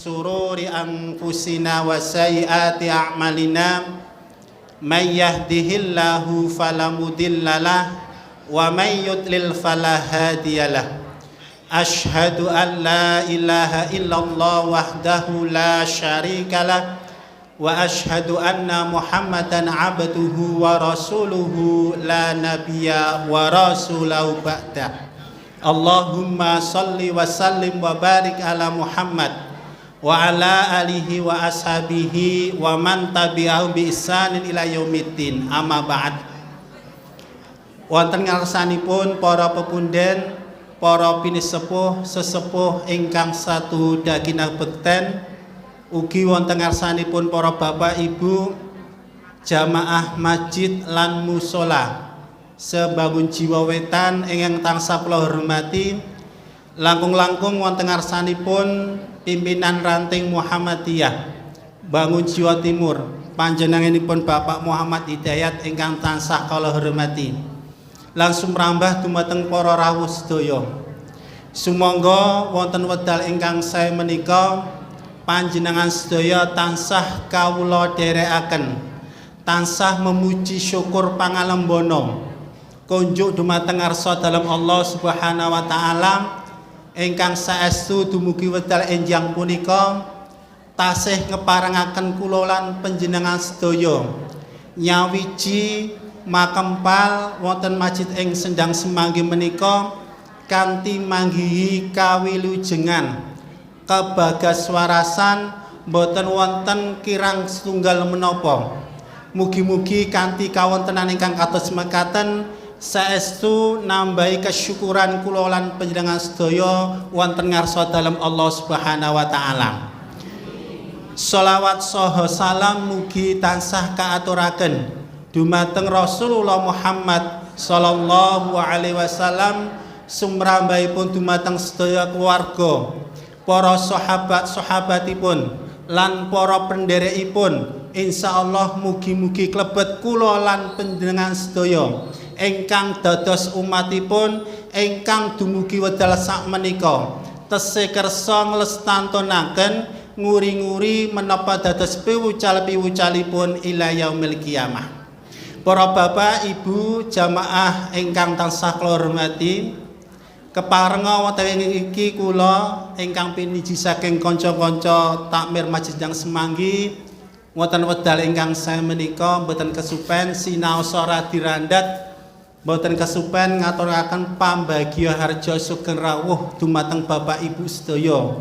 sururi anfusina wa sayyiati a'malina may yahdihillahu fala mudhillalah wa may yudlil fala hadiyalah. Asyhadu an la ilaha illallah wahdahu la syarikalah wa asyhadu anna Muhammadan abduhu wa rasuluhu la nabiyya wa rasulahu ba'dah. Allahumma salli wa sallim wa barik ala Muhammad wa ala alihi wa ashabihi wa man tabi'ahum bi ihsanin ila yaumiddin. Amma ba'd. Wonten ngarsanipun para pepunden, para pinisepuh sesepuh ingkang satu daginah bekten, ugi wonten ngarsanipun para bapak ibu jamaah masjid lan musola sebangun jiwa wetan ingkang tansah kula hormati, langkung-langkung wonten ngarsanipun pimpinan ranting Muhammadiyah Bangun Jiwa Timur, panjenenganipun Bapak Muhammad Hidayat ingkang tansah kula hormati. Langsung merambah dumateng para rawuh sedaya. Sumangga wonten wedal ingkang sae menika panjenengan sedaya tansah kawula dherekaken, tansah memuji syukur pangalembono kunjuk dumateng ngarsa dalem Allah Subhanahu wa taala ingkang saestu dumugi wedal enjang punika tasih ngeparengaken kula lan panjenengan sedaya nyawiji makempal wonten masjid ing Sendang Semanggi menika kanthi manggihi kawilujengan kebagaswarasan boten wonten kirang setunggal menapa. Mugi-mugi kanthi kawontenan ingkang kados mekaten saestu nambahi kesyukuran kula lan panjenengan sedaya wonten ngarsa dalem Allah Subhanahu wa taala. Shalawat saha salam mugi tansah kaaturaken dumateng Rasulullah Muhammad sallallahu alaihi wasallam, sumrambahipun dumateng sedaya keluarga, para sahabat-sahabatipun lan para penderekipun. Insyaallah mugi-mugi klebet kula lan panjenengan sedaya ingkang dados umatipun ingkang dumugi wedal sakmenika tesih kersa nglestantunaken nguri-nguri menapa dados piwucal-piwucalipun ila yaumil qiyamah. Para bapak ibu jamaah ingkang tansah kula hormati, keparenga wonten iki kula ingkang piniji saking kanca-kanca takmir Masjid Sendang Semanggi wonten wedal ingkang sae menika mboten kesupen sinaos ora dirandat, mboten kesupen ngaturaken pambagya harja sugeng rawuh dumateng bapak ibu sedaya.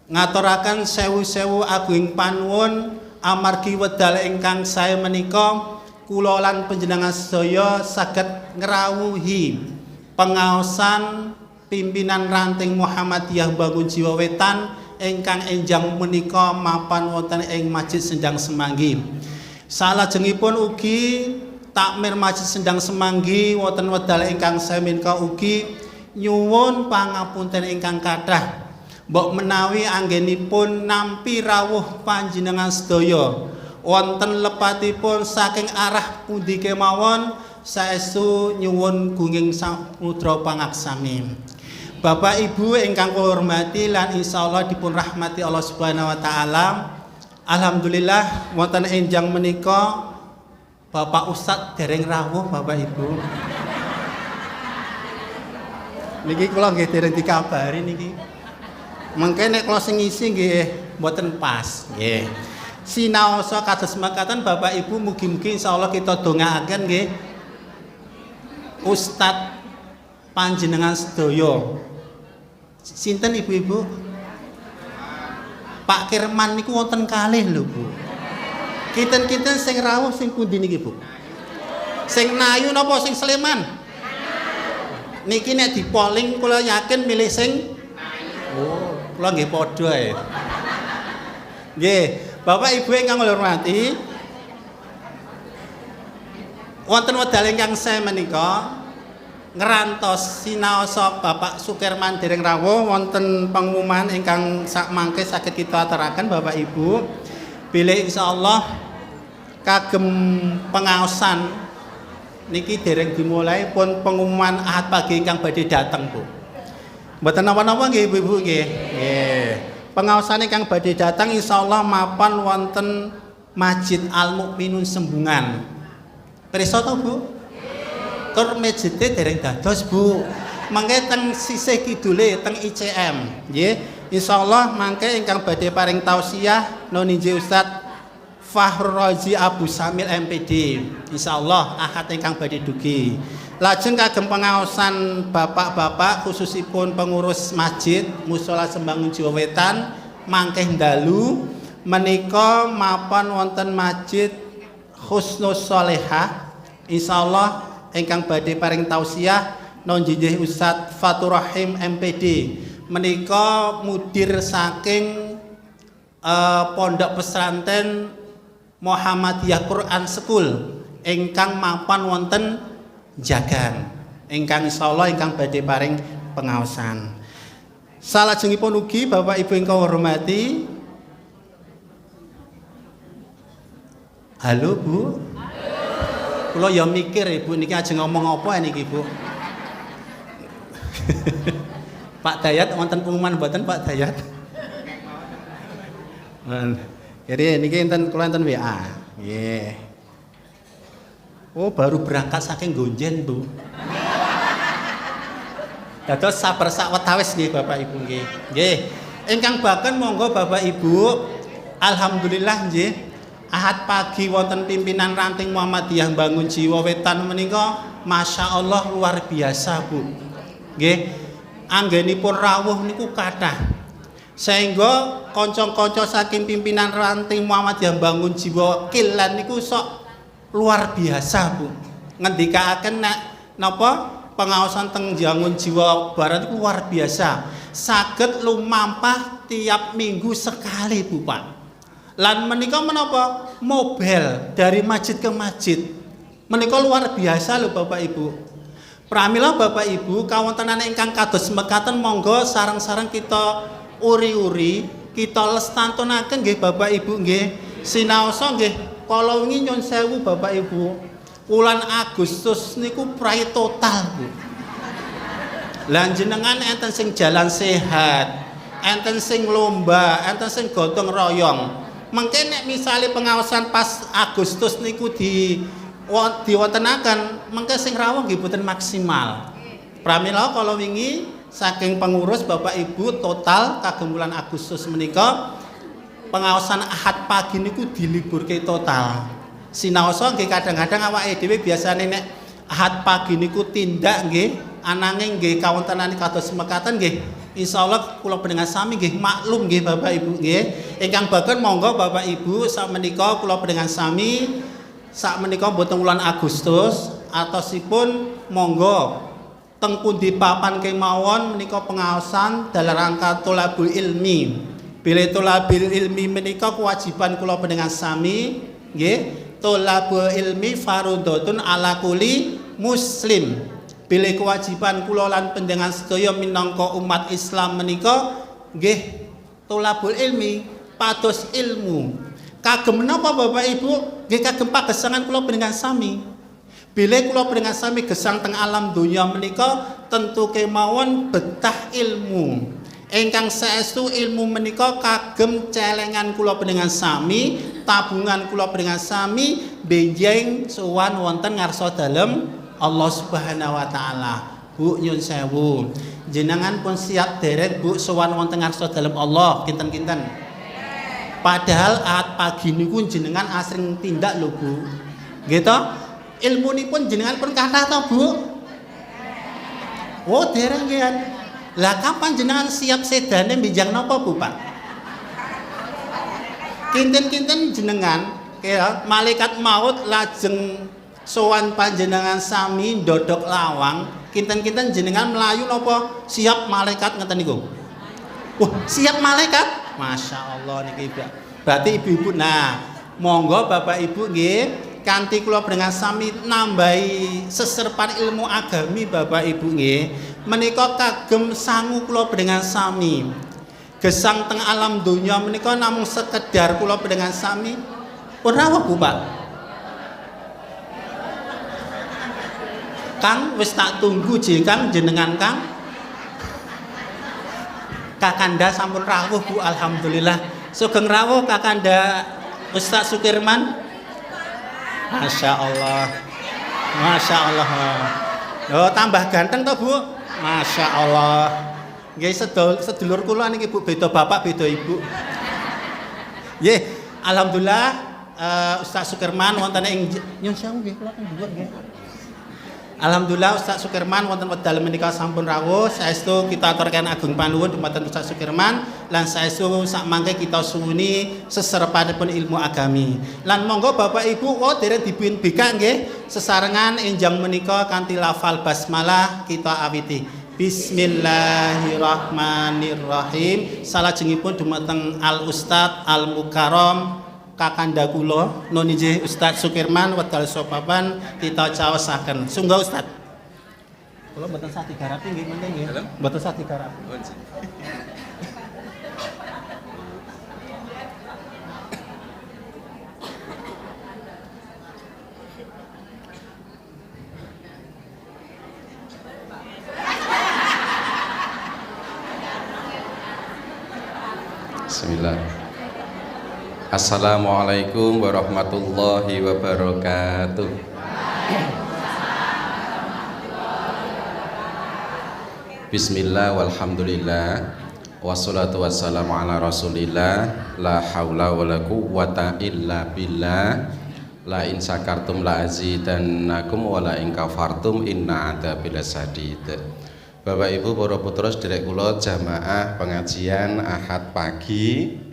Ngaturaken sewu-sewu agung panuwun amargi wedal ingkang sae menika kula lan panjenengan sedaya saged ngrawuhi pengaosan pimpinan ranting Muhammadiyah Bangun Jiwa Wetan ingkang enjang menika mapan wonten ing Masjid Sendang Semanggi. Salajengipun ugi takmir Masjid Sendang Semanggi wonten wedal ingkang sae menika ugi nyuwun pangapunten ingkang kathah mbok menawi anggenipun nampi rawuh panjenengan sedaya wonten lepatipun saking arah pundi kemawon saestu nyuwun gunging samudra pangaksami. Bapak Ibu ingkang kula hormati lan insyaallah dipun rahmati Allah Subhanahu wa taala. Alhamdulillah wonten enjang menika Bapak Ustadz dereng rawuh Bapak Ibu. Niki kula nggih dereng dikabari niki. Mengke nek kula sing ngisi nggih mboten pas nggih. Sinaosa kados mekaten Bapak Ibu mugi-mugi insyaallah kita dongaaken nggih Ustadz panjenengan sedaya. Sinten ibu-ibu? Pak Kirman niku wonten kalih lho Bu. Kinten-kinten sing rawuh sing pundi niki Bu? Sing Nayu napa sing Sleman? Niki nek dipoling kula yakin milih sing oh, kula nggih padha ae. Nggih, Bapak Ibu ingkang kula hormati, wonten wedal ingkang sae menika ngerantos sinaosa Bapak Sukirman dereng rawuh wonten pengumuman ingkang sakmangke saged kita aturaken Bapak Ibu bilih insyaallah kagem pengaosan niki dereng dimulai pun pengumuman Ahad pagi ingkang badhe dateng Bu. Mboten napa-napa nggih Ibu-ibu nggih. Nggih. Pengaosane kang badhe datang insyaallah mapan wonten Masjid Al Mukminun Sembungan. Pirsa to, Bu? Tur masjide dereng dados, Bu. Mangke teng sisih kidule teng ICM, nggih. Insyaallah mangke ingkang badhe paring tausiah Nonije Ustaz Fahrul Razi Abu Samil MPD. Insyaallah ahad ingkang badhe dugi. Lajeng kagem pengaosan bapak-bapak khususipun pengurus masjid Mushola Sembangun Jiwa Wetan mangke dalu menika mapan wonten Masjid Husnus Sholehah. Insyaallah ingkang badhe paring tausiah Nonjinjih Ustaz Fatur Rahim MPD menika mudir saking Pondok Pesantren Muhammadiyah Quran School ingkang mapan wonten Jagan, ingkang insyaallah ingkang badhe paring pengaosan. Salajengipun ugi Bapak Ibu ingkang hormati. Halo Bu. Kula ya mikir Ibu niki ajeng ngomong apa niki Bu. Pak Dayat wonten pengumuman mboten Pak Dayat? Jadi niki enten kula enten WA. Nggih. Oh baru berangkat saking Gonjen Bu. Dados sabar sak wetawis nggih Bapak Ibu nggih. Nggih. Ingkang baken monggo Bapak Ibu. Alhamdulillah nggih. Ahad pagi wonten pimpinan ranting Muhammadiyah Bangun Jiwa Wetan menika Masya Allah luar biasa Bu. Nggih. Anggenipun rawuh niku kathah. Sehingga kanca-kanca saking pimpinan ranting Muhammadiyah Bangun Jiwa Kilan niku sok luar biasa Bu. Ngendikaaken nek napa pengaosan teng Bangun Jiwa Barat itu luar biasa. Saged lumampah tiap minggu sekali Bu Pak. Lan menika menapa mobil dari masjid ke masjid. Menika luar biasa lho Bapak Ibu. Pramila Bapak Ibu kawontenane ingkang kados mekaten monggo sareng-sareng kita uri-uri, kita lestantunaken nggih Bapak Ibu nggih. Sinaosa nggih kala wingi nyun sewu Bapak Ibu. Wulan Agustus niku prai total Bu. Lan jenengan enten sing jalan sehat, enten sing lomba, enten sing gotong royong. Mengke nek misale pengaosan pas Agustus niku diwontenaken, mengke sing rawuh nggih boten maksimal. Pramila kala wingi saking pengurus Bapak Ibu total kagem bulan Agustus menika pengaosan ahad pagi niku diliburke total. Sinaosa nggih kadang-kadang awake dhewe biasane nek ahad pagi niku tindak nggih ananging nggih kawontenane kados mekaten nggih insyaallah kula panjenengan sami nggih maklum nggih Bapak Ibu nggih. Ingkang baken monggo Bapak Ibu sakmenika kula panjenengan sami sakmenika boten wulan Agustus atosipun monggo teng pundi papan kemawon menika pengaosan dalam rangka tholabul ilmi. Bila tholabul ilmi menika kewajiban kula panjenengan sami nggih. Tholabul ilmi fardhotun ala kulli muslim. Bila kewajiban kula lan panjenengan sedaya minangka umat Islam menika nggih tholabul ilmi pados ilmu. Kagem menapa Bapak Ibu nggih kagem pagesangan kula panjenengan sami. Bila kula panjenengan sami gesang teng alam donya menika tentu kemawon betah ilmu. Ingkang saestu ilmu menika kagem celengan kula panjenengan sami, tabungan kula panjenengan sami benjing sowan wonten ngarsa dalem Allah Subhanahu wa taala. Bu nyun sewu. Jenengan pun siap derek Bu sowan wonten ngarsa dalem Allah kinten-kinten. Padahal ahad pagi niku jenengan asring tindak lho Bu. Nggih to? Ilmunipun jenengan pun kathah to Bu? Oh dereng nggih. Lah kapan jenengan siap sedane bijang napa Bu Pak? Kinten-kinten jenengan kaya malaikat maut lajeng sowan panjenengan sami ndodok lawang, kinten-kinten jenengan melayu napa siap malaikat ngeten niku. Wah, siap malaikat? Masya Allah niki berarti ibu-ibu. Nah, monggo Bapak Ibu nggih kanthi kula panjenengan sami nambahi seserpan ilmu agami Bapak Ibu nggih. Menika kagem sangu kula panjenengan sami. Gesang teng alam donya menika namung sekedar kula panjenengan sami. Pun rawuh Bu Pak. Kang wis tak tunggu jeng Kang jenengan Kang. Kakanda sampun rawuh Bu, alhamdulillah. Sugeng rawuh Kakanda Ustaz Sukirman. Masya Allah, Masya Allah. Oh tambah ganteng toh Bu, Masya Allah. Nggih sedulur kula niki Bu, beda bapak beda ibu. Nggih, alhamdulillah Ustaz Sukirman wonten ing nyun sewu nggih kula dhuwur nggih. Alhamdulillah Ustaz Sukirman wonten wekdal menika sampun rawuh. Saestu kita aturaken agung panuwun dumateng Ustaz Sukirman lan saestu sak mangke kita suwuni seserepanipun ilmu agami. Lan monggo Bapak Ibu dereng dipun bikak nggih sesarengan enjang menika kanthi lafal basmalah kita awiti. Bismillahirrahmanirrahim. Salajengipun dumateng Al Ustaz Al Mukarram Kakanda kula nun inggih Ustaz Sukirman wedal sopapan kita caosaken. Sungguh Ustaz. Kula mboten sah digarapi nggih menten nggih. Mboten sah digarapi. Bismillah. Assalamualaikum warahmatullahi wabarakatuh. Bismillah walhamdulillah wassalatu wassalamu ala rasulillah la haula wala quwwata illa billah la in syakartum la azidannakum wa la in kafartum inna adzabil sadid. Bapak Ibu para putra sedherek kula jamaah pengajian Ahad pagi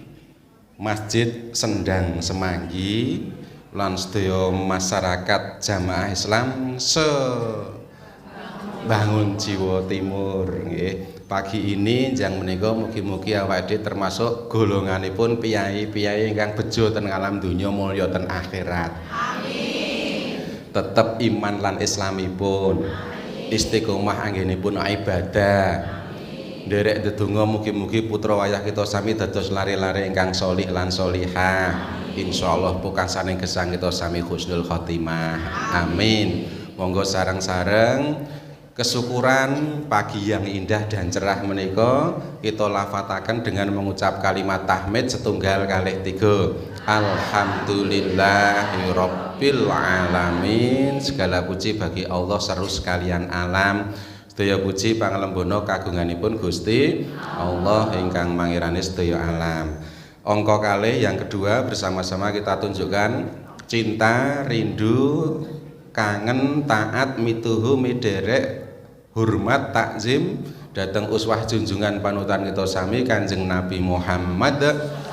Masjid Sendang Semanggi lan sedaya masyarakat jamaah Islam Bangun Jiwa Timur nggih. Pagi ini jang menika mugi-mugi awake termasuk golonganipun piyai-piyai ingkang bejo ten alam donya mulya ten akhirat. Amin. Tetep iman lan islamipun. Istiqomah anggenipun ibadah. Derek dedonga mugi-mugi putra wayah kita sami dados lare-lare ingkang sholih lan sholihah. Insyaallah pungkasaning gesang kita sami husnul khotimah. Amin. Monggo sareng-sareng kesyukuran pagi yang indah dan cerah menika kita lafataken dengan mengucap kalimat tahmid setunggal kalih tiga. Alhamdulillahirabbil alamin. Segala puji bagi Allah seru sekalian alam. Sedaya puji pangalembono kagunganipun Gusti Allah ingkang mangirani sedaya alam. Angka kalih yang kedua bersama-sama kita tunjukkan cinta, rindu, kangen, taat, mituhu, miderek, hormat, takzim datang uswah junjungan panutan kita sami Kanjeng Nabi Muhammad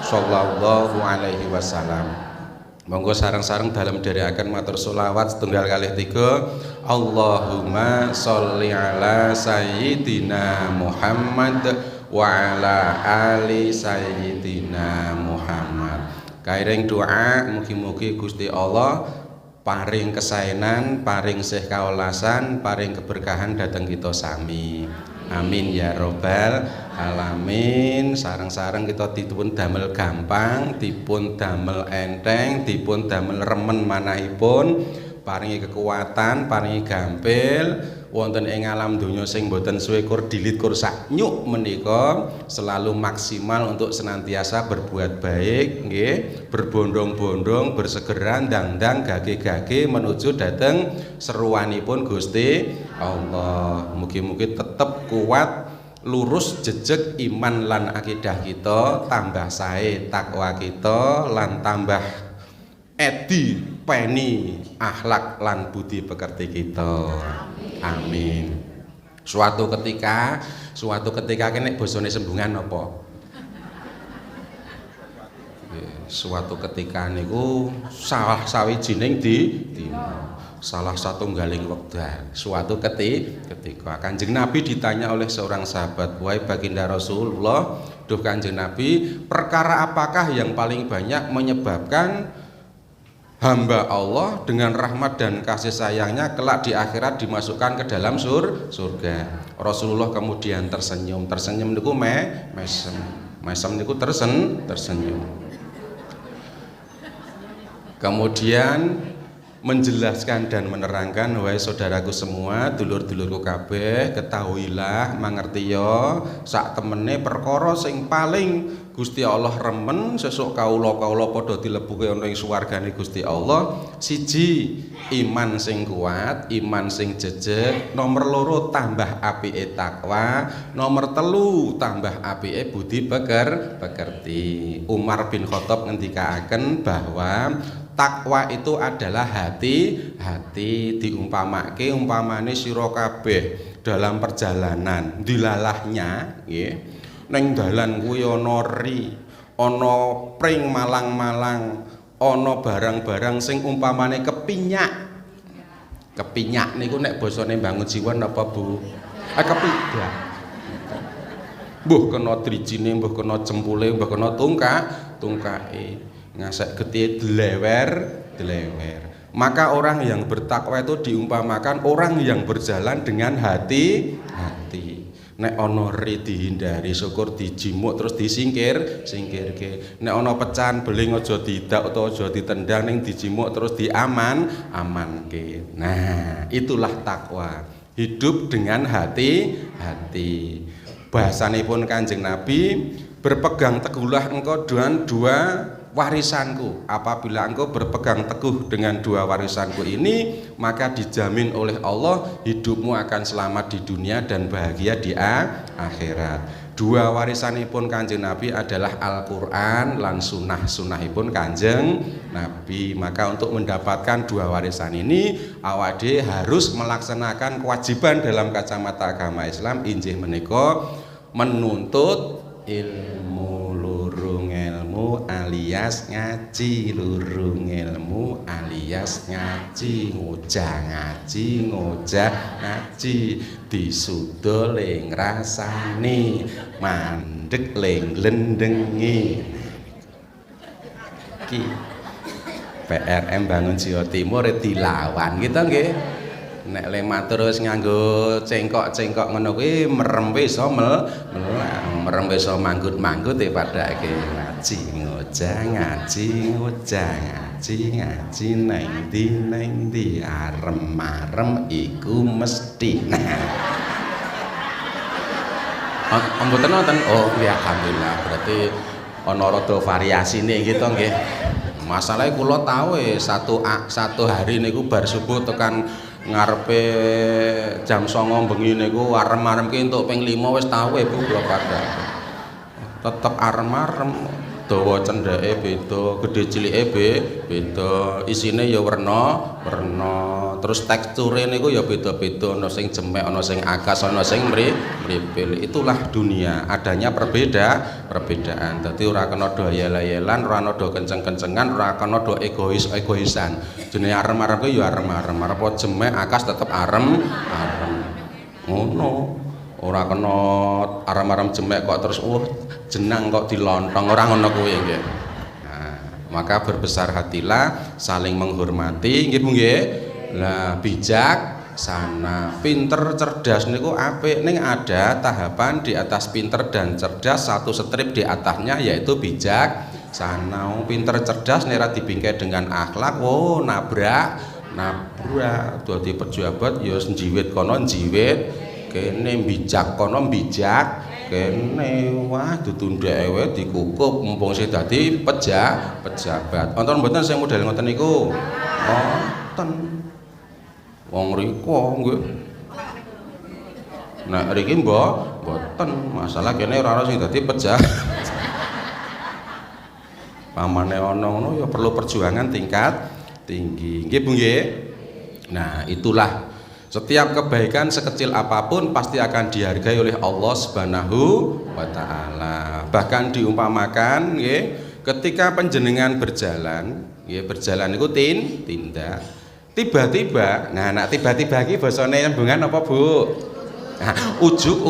sallallahu alaihi wasallam. Monggo sareng-sareng dalam dherekaken matur selawat setunggal kalih tiga. Allahumma sholli ala sayyidina Muhammad wa ala ali sayyidina Muhammad. Kairing doa mugi-mugi Gusti Allah paring kesaenan, paring sih kaolasan, paring keberkahan datang kita sami. Amin ya robbal alamin. Sareng-sareng kita dipun damel gampang, dipun damel enteng, dipun damel remen manahipun, paringi kekuatan, paringi gampil wonten ing alam donya sing boten suwe kur dilit kur saknyuk menika selalu maksimal untuk senantiasa berbuat baik nggih, berbondong-bondong, bersegeran ndang-ndang gage-gage menuju dhateng seruanipun Gusti Allah. Mugi-mugi tetep kuat lurus jejeg iman lan akidah kita, tambah sae takwa kita lan tambah edi peni akhlak lan budi pekerti kita. Amin. Suatu ketika kene bosone sembungan apa? Suatu ketika niku salah sawijining salah satunggaling wekdal. Suatu ketika Kanjeng Nabi ditanya oleh seorang sahabat, "Wahai baginda Rasulullah, duh Kanjeng Nabi, perkara apakah yang paling banyak menyebabkan hamba Allah dengan rahmat dan kasih sayangnya kelak di akhirat dimasukkan ke dalam surga?" Rasulullah kemudian tersenyum niku mesem niku tersenyum. Kemudian menjelaskan dan menerangkan, wahai saudaraku semua, dulur-dulurku kabeh, ketahuilah mangertiya sak temene perkara sing paling Gusti Allah remen sesuk kawula-kawula padha dilebuke ana ing swargane Gusti Allah. Siji, iman sing kuat, iman sing jejeg. Nomor loro, tambah apike takwa. Nomor telu, tambah apike budi pekerti. Umar bin Khattab ngendikaaken bahwa takwa itu adalah hati diumpamake umpamane sira kabeh dalam perjalanan dilalahnya nggih. Neng dalan kuwi ana ri, ana pring malang-malang, ana barang-barang sing umpamane kepinyak. Kepinyak niku nek basane Bangun Jiwon apa Bu? Kepinyak. Mbuh kena drijine, mbuh kena cempule, mbuh kena tungkake. Ngasek getih delewer. Maka orang yang bertakwa itu diumpamakan orang yang berjalan dengan hati. Nek ana ri dihindari, syukur dijimuk terus disingkirke. Nek ana pecahan beling aja didak utawa aja ditendang, ning dijimuk terus diamanke. Nah, itulah takwa. Hidup dengan hati. Bahasanipun Kanjeng Nabi, berpegang teguhlah engkau dengan dua warisanku. Apabila engkau berpegang teguh dengan dua warisanku ini, maka dijamin oleh Allah hidupmu akan selamat di dunia dan bahagia di akhirat. Dua warisanipun Kanjeng Nabi adalah Al-Qur'an lan sunahipun Kanjeng Nabi. Maka untuk mendapatkan dua warisan ini, awake harus melaksanakan kewajiban dalam kacamata agama Islam, injih menika menuntut ilmu. Alias ngaji, lurung ilmu alias ngaji, ngojah ngaji, disudul ing rasane, mandek ling lendengi. Ki PRM Bangun Jawa Timur dilawan gitu nggih. Nek le matur wis nganggo cengkok-cengkok ngono kuwi merem wis iso merem wis iso manggut-manggut padake ngaji ngojah ngaji neng di arem iku mesti. Mboten wonten. Oh ya alhamdulillah, berarti ana rada variasine gitu nggih. Masalahe kula tau satu hari niku bar subuh tekan ngarepe jam 09.00 bengi niku arem-arem ki entuk ping 5 wis tau Bu kula padha. Tetep arem-arem, dawa cendheke beda, gedhe cilike beda, isine ya werna, terus teksture niku ya beda-beda, ana sing jemek, ana sing akas, ana sing mripil. Itulah dunia, adanya perbedaan. Dadi ora kena do ayel-ayelan, ora kena do kenceng-kencengan, ora kena do egoisan. Jenenge arem-arem ki ya arem-arem, arep jemek akas tetep arem. Ngono. Ora kena arem-arem jemek kok terus jenang kok dilontong, ora ngono kuwi nggih. Nah, maka berbesar hatilah, saling menghormati nggih Bu nggih. Lah bijak sana, pinter cerdas niku apik, ning ada tahapan di atas pinter dan cerdas, satu strip di atasnya yaitu bijak sana. Pinter cerdas nek ora dibingkai dengan akhlak, nabrak dadi pejabat ya njiwit kono njiwit, kene bijak kono bijak kene, wah ditundheke wae dikukup mumpung sing dadi pejabat. Wonten mboten sing model ngoten niku? Wonten. Wong riko nggih. Nek riki mboten, masalah kene ora ana sing dadi pejabat. Pamane ana ngono ya perlu perjuangan tingkat tinggi. Nggih Bu nggih. Nah, itulah setiap kebaikan sekecil apapun pasti akan dihargai oleh Allah Subhanahu wa taala. Bahkan diumpamakan nggih, ketika panjenengan berjalan, nggih berjalan niku tindak. Tiba-tiba, nah nek tiba-tiba iki basane nyambungan apa Bu? Nah, ujuk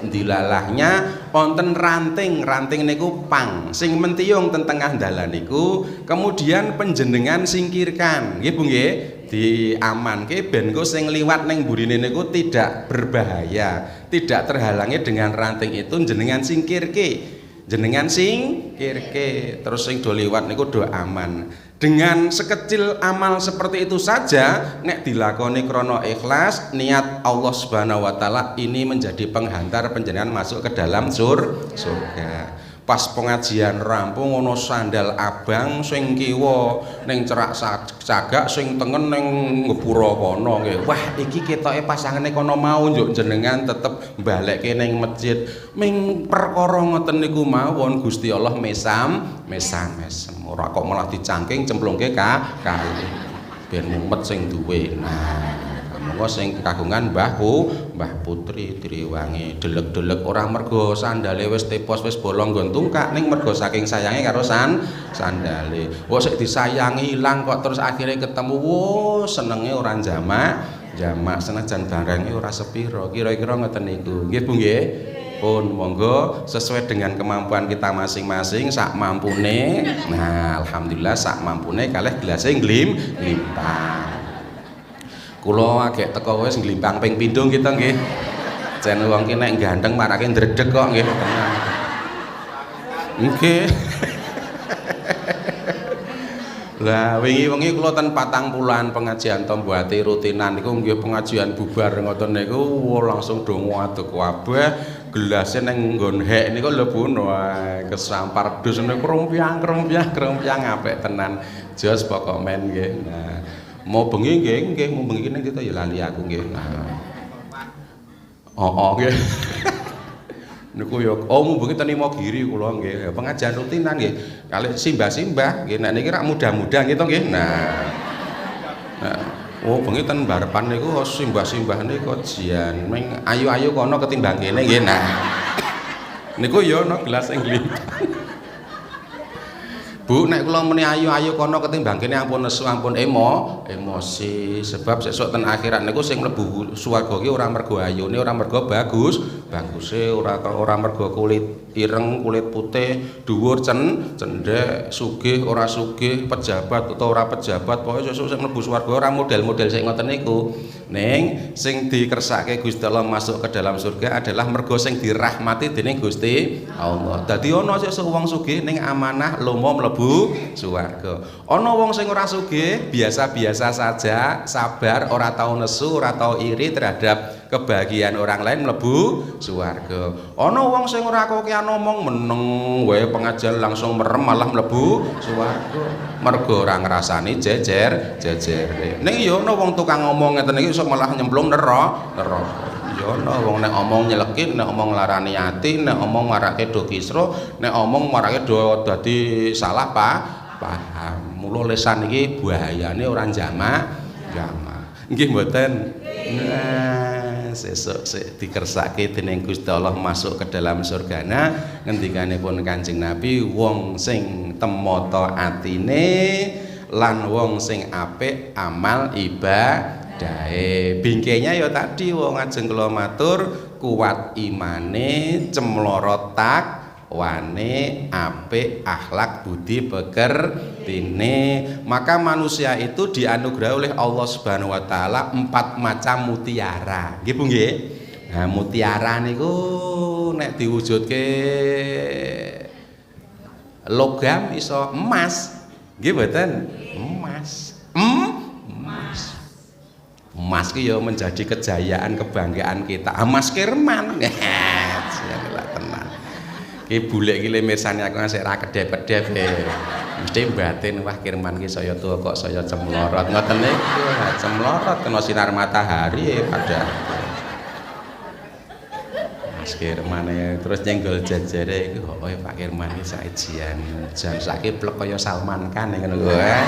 dilalahnya wonten ranting niku pang sing mentiyung teng tengah dalan niku, kemudian panjenengan singkirkan nggih Bu nggih, diamanke ben engko sing liwat ning burine niku tidak berbahaya, tidak terhalangi dengan ranting itu jenengan singkirke. jenengan singkirke. Terus sing do liwat niku do aman. Dengan sekecil amal seperti itu saja nek dilakoni krana ikhlas niat Allah Subhanahu wa taala ini menjadi penghantar panjenengan masuk ke dalam surga. Pas pengajian rampung ono sandal abang sing kiwa ning cerak cagak sing tengen ning ngepura kono nggih. Wah iki ketoke pasangane kono mau njuk jenengan tetep balekke ning masjid. Ming perkara ngoten niku mawon Gusti Allah mesam. Ora kok malah dicangking cemplungke kali. Ben mumet sing duwe. Nah, monggo sing kagungan Mbah Putri Triwangi delek-delek ora mergo sandale wis tepos wis bolong nggon tungkak ning mergo saking sayange karo sandale. Wong sik disayangi ilang kok terus akhirnya ketemu senenge ora jamak senajan barange ora sepiro. Kira-kira ngoten niku. Nggih Bu nggih. Pun monggo sesuai dengan kemampuan kita masing-masing sak mampune. Nah, alhamdulillah sak mampune kalih gelase glimpang. Kula agek teko wis nglimpang ping pindho kita nggih. Jen wong ki nek ganteng marake ndredeg kok nggih. Nggih. Lah wingi-wingi kula ten 40-an pengajian Tomboati rutinan niku nggih pengajian bubar ngoten niku langsung do ngadeg kabeh gelase ning nggon hek niku lho Bu kesampar dus niku krumpiang apik tenan. Jos pokok men nggih. Nah mau bengi nggih mau bengi ning kita ya lali aku nggih. Nah. Nggih. Niku ya mau bengi ten Imogiri kula nggih. Pengajian rutinan nggih. Kalih simbah-simbah nggih. Nek niki rak muda-muda gitu nggih. Nah. Bengi ten Barepan niku simbah-simbah niku kajian. Ming ayu-ayu kono ketimbang kene nggih. Nah. Niku ya ana gelas sing glimpang. Bu, nek kula muni ayu-ayu kono ketimbang kene ampun nesu ampun emosi sebab sesuk ten akhirat niku sing mlebu swarga ki ora mergo ayune ora mergo baguse ora mergo kulit ireng kulit putih dhuwur cendhek sugih ora sugih pejabat utawa ora pejabat pokoke sesuk sing mlebu swarga ora model-model sing ngoten niku ning sing dikersake Gusti Allah masuk ke dalam surga adalah mergo sing dirahmati dening Gusti Allah. Dadi ana sesuk wong sugih ning amanah lomo mlebu swarga. Ana wong sing ora sugih, biasa-biasa saja, sabar, ora tau nesu, ora tau iri terhadap kebahagiaan orang lain mlebu swarga. Ana wong sing ora kokean omong meneng wae pengajian langsung merem malah mlebu swarga. Mergo ora ngrasani jejer. Ning ya ana wong tukang ngomong ngeten iki iso malah nyemplung neraka. Ya ana wong nek omong nyelekit, nek omong larani ati, nek omong marake do kisro, nek omong marake do dadi salah paham. Mula lisan iki bahayane ora jamak. Nggih mboten. Nah, sesuk sik dikersake dening Gusti Allah masuk ke dalam surgana ngendikanipun Kanjeng Nabi wong sing temata atine lan wong sing apik amal ibadahe. Bingkainya ya tadi wong ajeng kula matur kuat imane, cemloro takwane, apik akhlak budi pekertine. Maka manusia itu dianugerahi oleh Allah Subhanahu wa taala 4 macam mutiara. Nggih Bu nggih. Nah, mutiara niku nek diwujudke logam iso emas. Nggih mboten? Emas ki ya menjadi kejayaan kebanggaan kita. Mas Kirman. Lah tenan. Ki bulek ki le mirsani aku sik ra kedep-kedep mesti batin wah Kirman ki saya tuwa kok saya cemlorot ngoten niku. Cemlorot kena sinar matahari padha. Mas Kirman terus nyenggol jejere iku kok Pak Kirman ki saejian. Jan saiki plek kaya Salman Khan ngono kuwi.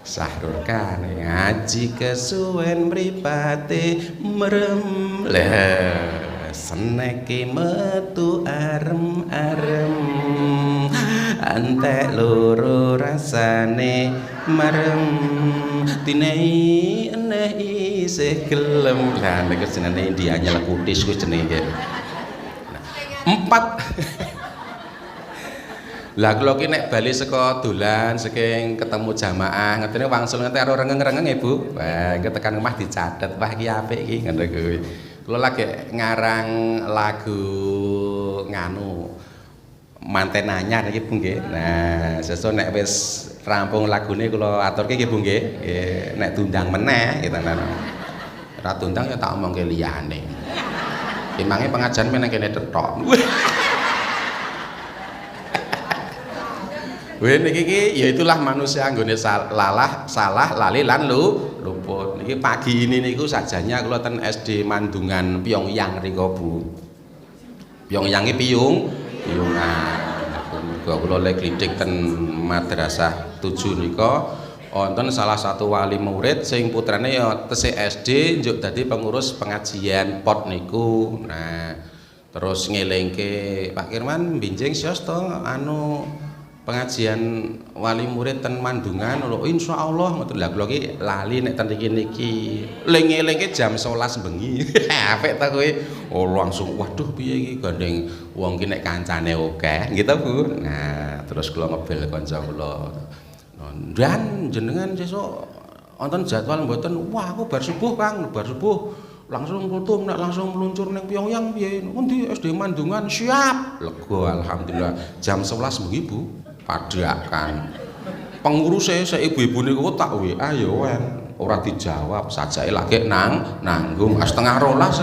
Sahrul Khan ngaji kesuwen mripate merem lah seneke metu arem-arem antek loro rasane merem tinei eneh isih gelem lah nek jenenge India nyelekutis kuwi jenenge 4 Lah kula ki nek bali saka dolan saking ketemu jamaah ngetene wangsul ngete karo rengeng-rengeng Ibu. Wah, engko tekan omah dicatet. Wah iki apik iki ngono kuwi. Kula lagi ngarang lagu nganu manten anyar iki Bu nggih. Nah, sesuk nek wis rampung lagune kula aturke nggih Bu nggih. Nggih, nek tundang meneh gitu kan. Ora tundang ya tak omongke liyane. Emangnya pengajian meneng kene tetok. Weh niki ya itulah manusia anggone salah lali lan luput. Niki pagi ini niku sajanya kula ten SD Mandungan Pyongyang rika Bu. Pyongyang iki piyungan. Kula le glidik ten madrasah 7 nika wonten salah satu wali murid sing putrane ya tesih SD njuk dadi pengurus pengajian pot niku. Nah, terus ngelingke Pak Kirman binjing sios to anu pengajian wali murid ten Mandungan lho insyaallah ngoten lha kula iki lali nek ten niki ling-elingke jam 11 bengi apik ta kowe oh langsung waduh piye iki gandeng wong ki nek kancane akeh gitu Bu. Nah terus kula ngebel kanca kula dan jenengan sesuk wonten jadwal mboten wah aku bar subuh Kang bar subuh langsung kultum nek langsung meluncur ning Pyongyang piye endi SD Mandungan siap lega alhamdulillah jam 11 bengi Bu padakan pengurusnya saya ibu-ibu niku tak WA ya wen ora dijawab sajake lagi nanggung setengah rolas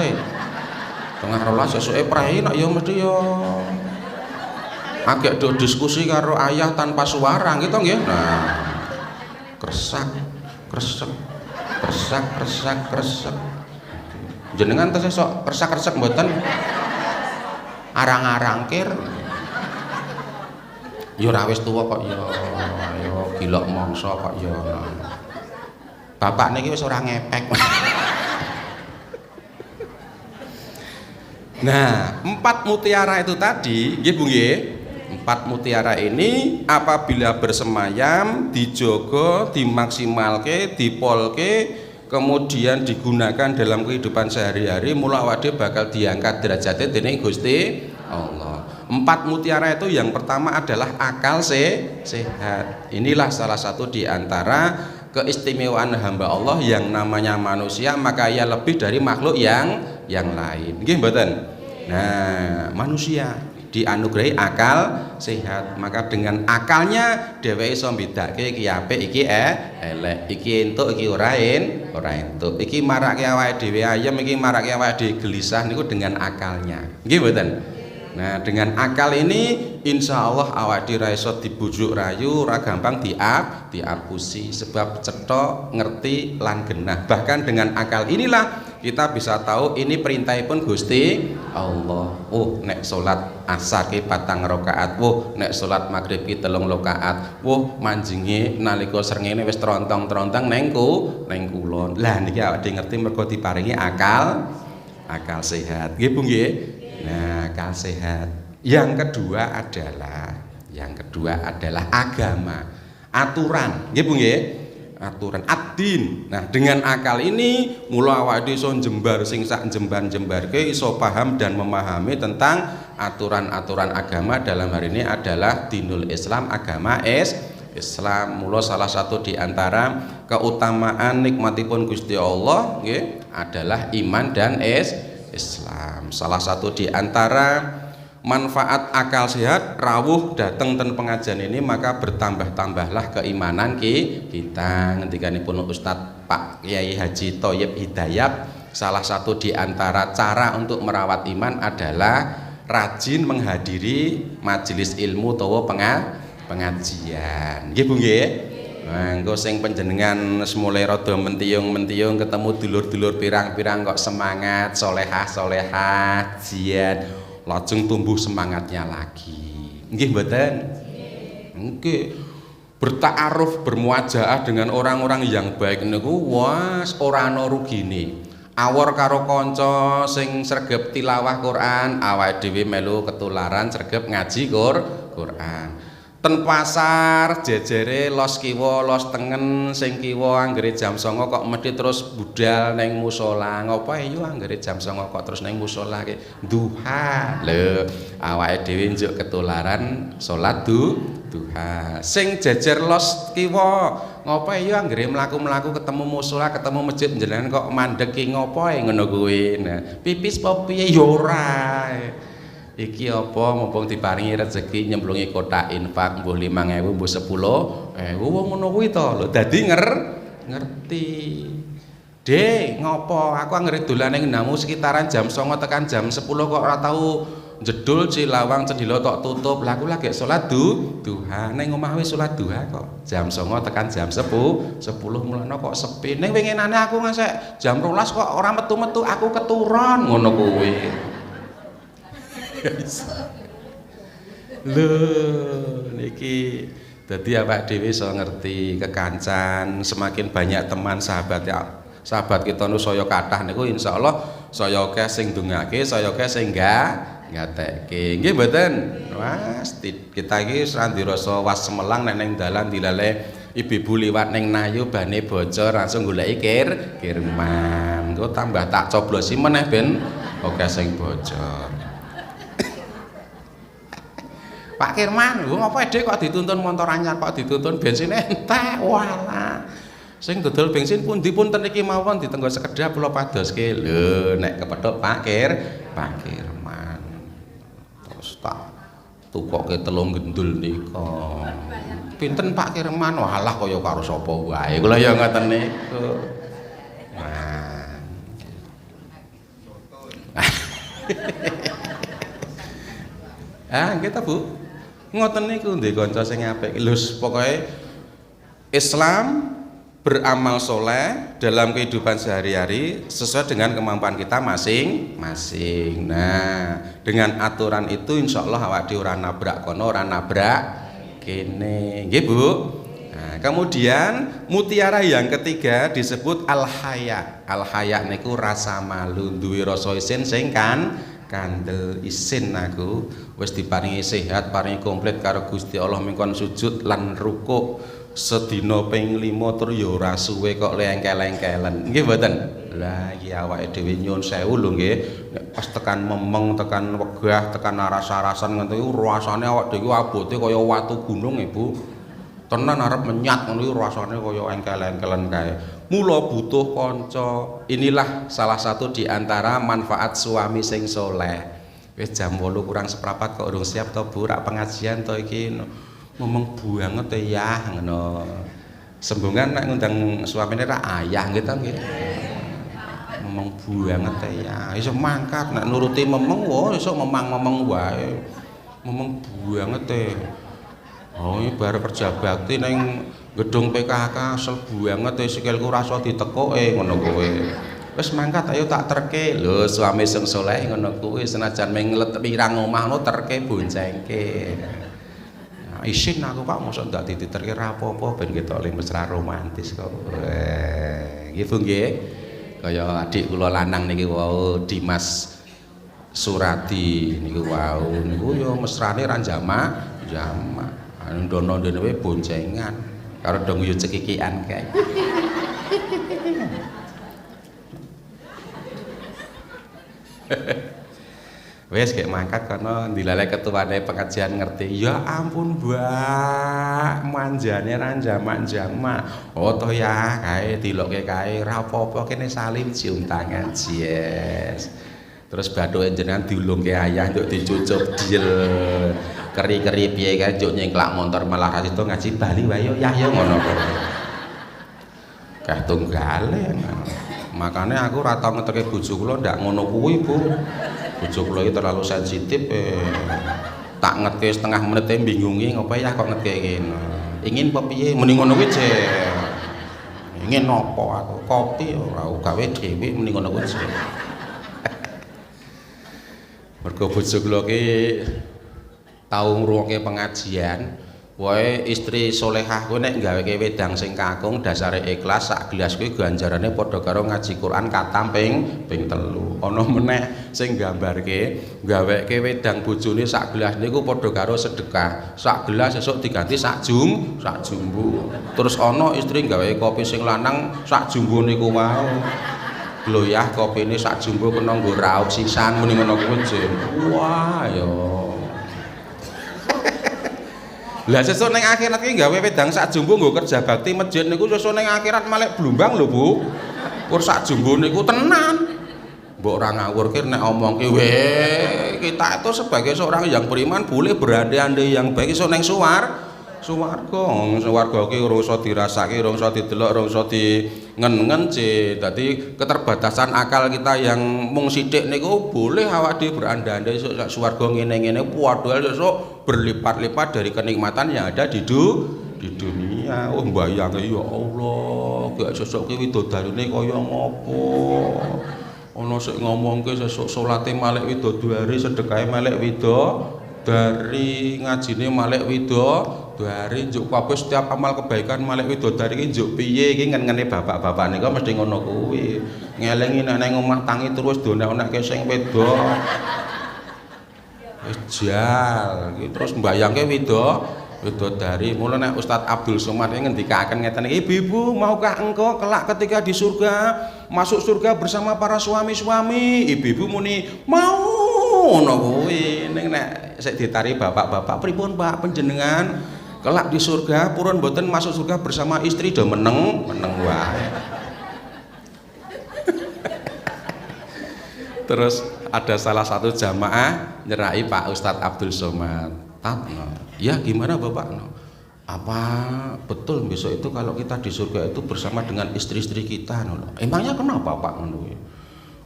sesuke prei nak ya mesti ya agak do diskusi karo ayah tanpa suara gitu nggih nah kresek jenengan teh sok kresek mboten arang-arangkir ya ora wis tuwa kok ya gilok mangsa kok ya bapak niki wis ora ngepek. Nah 4 mutiara itu tadi nggih Bu nggih 4 mutiara ini apabila bersemayam dijogo dimaksimalke dipolke kemudian digunakan dalam kehidupan sehari-hari mula awake bakal diangkat derajatnya dening Gusti Allah. 4 mutiara itu yang pertama adalah akal sehat. Inilah salah satu di antara keistimewaan hamba Allah yang namanya manusia maka ia lebih dari makhluk yang lain. Nggih mboten? Nah, manusia dianugerahi akal sehat maka dengan akalnya dheweke iso mbedakake iki apik iki elek iki entuk iki ora entuk iki marake awake dhewe ayem iki marake awake dhewe gelisah niku dengan akalnya nggih mboten. Nah dengan akal ini insya Allah awak diraiso dibujuk rayu ora gampang diapusi sebab cetok ngerti lan genah. Bahkan dengan akal inilah kita bisa tahu ini perintahipun Gusti Allah. Oh nek salat asar ki 4 rakaat, oh nek salat maghrib ki 3 rakaat, oh manjinge nalika srengenge wis trontong-trontong neng kulon. Lah niki awak ngerti mergo diparingi akal sehat. Nggih Bu nggih. Nah, akal sehat. Yang kedua adalah agama, aturan. Nggih Bu nggih? Aturan ad-din. Nah, dengan akal ini mula awake iso jembar sing sak jembar-jembarke iso paham dan memahami tentang aturan-aturan agama dalam hari ini adalah dinul Islam, agama Islam. Mula salah satu di antara keutamaan nikmatipun Gusti Allah nggih adalah iman dan Islam. Salah satu di antara manfaat akal sehat rawuh dateng ten pengajian ini maka bertambah-tambahlah keimanan kita. Ngendikanipun Ustadz Pak Kiai Haji Thoyib Hidayat, salah satu di antara cara untuk merawat iman adalah rajin menghadiri majelis ilmu utawa pengajian. Nggih Bu nggih? Engko sing panjenengan semulai rada mentiyung-mentiyung ketemu dulur-dulur pirang-pirang kok semangat solehah jian lajeng tumbuh semangatnya lagi. Nggih mboten? Nggih. Bertaaruf bermuajaah dengan orang-orang yang baik niku was ora ana rugine. Awor karo kanca sing sregep tilawah Quran, awake dhewe melu ketularan sregep ngaji Quran. Ten pasar jejere los kiwa los tengen sing kiwa anggere jam 09.00 kok mesti terus budal neng musola ngopo yo anggere jam 09.00 kok terus neng musola ki duha lho awake dhewe njuk ketularan salat duha sing jejer los kiwa ngopo yo anggere mlaku-mlaku ketemu musola ketemu masjid njenengan kok mandek ki ngopo ngono kuwi nah pipis apa piye yo ora iki apa mumpung diparingi rezeki nyemplungi kotak infak mbuh 5.000 mbuh 10.000 wong ngono kuwi to lho dadi ngerti. Dek, ngopo? Aku anggere dolan ning Namu sekitaran jam 09.00 tekan jam 10 kok ora tau jedul Cilawang Cendilo tok tutup. Lah aku lagi salat duha. Ning omah wis salat duha kok. Jam 09.00 tekan jam 10 mulane kok sepi. Ning winginane aku ngesek jam 12 kok ora metu-metu, aku keturon ngono kuwi. Lho, niki dadi awak dhewe iso ngerti kekancan, semakin banyak teman sahabat ya. Sahabat kita nu saya kathah niku insyaallah saya akeh sing ndongake, saya akeh sing ngatekke. Nggih mboten? Mas, kita iki wis ra ndirasa was semelang nek ning dalan dilale ibu-ibu liwat ning nayu bane bocor langsung goleki kiriman. Engko tambah tak coblosi meneh ben akeh sing bocor. Pak Kirman, lho ngopo Dek kok dituntun motor anyar kok dituntun bensin entek walah. Sing dodol bensin pundi pun ten iki mawon ditenggo sekedhap kula padoske. Lho nek kepethuk Pak Kirman. Terus tak tukoke 3 gendul nika. Pinten Pak Kirman? Walah kaya karo sapa wae. Kula ya ngoten niku. Kita Bu. Ngoten niku ndek kanca sing apik. Lho pokoke Islam beramal soleh dalam kehidupan sehari-hari sesuai dengan kemampuan kita masing-masing. Nah, dengan aturan itu insya Allah awak dhewe ora nabrak kono, ora nabrak kene. Nggih, Bu. Nah, kemudian mutiara yang ketiga disebut al-haya. Al-haya niku rasa malu, duwe rasa isin sing kandel isin aku wis diparingi sehat, paringi komplit karo Gusti Allah mengkon sujud lan rukuk. Sedina ping 5 tur ya ora suwe kok le engkel-engkelen. Nggih mboten? Lah iki awake dhewe nyuwun sewu lho nggih. Nek pas tekan memeng, tekan wegah, tekan aras-arasan ngono iku rasane awake dhewe abote kaya watu gunung, Ibu. Tenan arep menyat ngono iku rasane kaya engkel-engkelen kae. Mula butuh kanca. Inilah salah satu di antara manfaat suami sing soleh. Wis jam 8 kurang seprapat kok urung siap to Bu, rak pengajian to iki. Ngomong banget ya ngono. Sembungan nek ngundang suamine ra ayah gitu nggih. Ngomong banget ya. Iso mangkat nek nuruti memeng wae iso memang-memeng wae. Ngomong banget Oh, iki bar kerja bakti ning gedung PKK sel banget sikilku rasa ditekoke ngono kowe. Wis mangkat ayo tak terke. Lho suami sing saleh ngono kuwi senajan menglet pirang omah ngono terke boncengke. Isin aku Pak mosok ndak diterke ra apa-apa ben ketok mesra romantis kok. Nggih Bu nggih. Kaya adik kula lanang niki wau Dimas Suradi niku wau niku ya mesrane ra jamak. Ndono dene wae boncengan karo dong yo cekikian kae. Wes kayak mangkat kono dilale ketuane pengajian ngerti. Ya ampun Mbak, manjane ra jamak-jamak. Oh toh ya kae dilokke kae ra apa-apa kene salim cium tangan yes. Terus bathuke jenengan diulungke ayah nduk dicucup diel. Keri-keri piye kae njuk nyengklak motor malah ra sido ngaji Bali wae yo ya ngono kok. Kah tunggale. Makane aku ora tau ngeteke bojo kula ndak ngono kuwi, Bu. Bojo kula iki terlalu sensitif tak ngetke setengah menit bingungi ngopo ya kok ngetke kene. Ingin apa piye muni ngono kuwi jek. Ingin apa aku kopi ora gawe dhewe muni ngono kuwi jek. Mergo bojo kula ki tau ngrungokke pengajian, wae istri solehah kuwi nek gaweke wedang sing kakung dasare ikhlas sak gelas kuwi ganjarane padha karo ngaji Quran katam ping 3. Ana meneh sing gambarke gaweke wedang bojone sak gelas niku padha karo sedekah. Sak gelas esuk diganti sak jumbo. Terus ana istri gawe kopi sing lanang sak jumbo niku wae. Gloyah kopine sak jumbo kena nggo raup sisan muni ngono kuwi. Wah ya. Lah sesuk ning akhirat ki gawe wedang sak jumbo nggo kerja bakti masjid niku sesuk ning akhirat malek blumbang lho Bu. Kur sak jumbo niku tenan. Mbok ora ngawurke nek omongke weh kita itu sebagai seorang yang beriman boleh berandai-andai yang baik iso neng swarga ki ora iso dirasake, ora iso didelok, ora iso dingen-ngen ce. Dadi keterbatasan akal kita yang mung sithik niku boleh awak dhewe berandai-andai iso swarga ngene-ngene padahal iso berlipat-lipat dari kenikmatan yang ada di dunia. Oh mbayang ya Allah, gak sesuk ki widodarine kaya ngopo. Ana sik ngomongke sesuk salate malih widodari, sedekahe malih widodari, ngajine malih widodari, njuk kabeh setiap amal kebaikan malih widodari ki njuk piye iki ngene bapak-bapak nika mesti ngono kuwi. Ngelingi nek nang omah tangi terus donek-onekke sing wedok. Wis jal, iki terus mbayangke widodari. Mula nek Ustadz Abdul Somad ngendikaken ngeten iki, "Ibu, maukah engkau kelak ketika di surga masuk surga bersama para suami-suami?" Ibu muni, "Mau." Ngono kuwi. Ning nek sik ditari bapak-bapak, "Pripun Pak panjenengan kelak di surga purun mboten masuk surga bersama istri do meneng wae." Terus ada salah satu jamaah nyerai Pak Ustadz Abdul Somad. "Ya gimana Bapak? Apa betul besok itu kalau kita di surga itu bersama dengan istri-istri kita?" "Emangnya kenapa Pak?"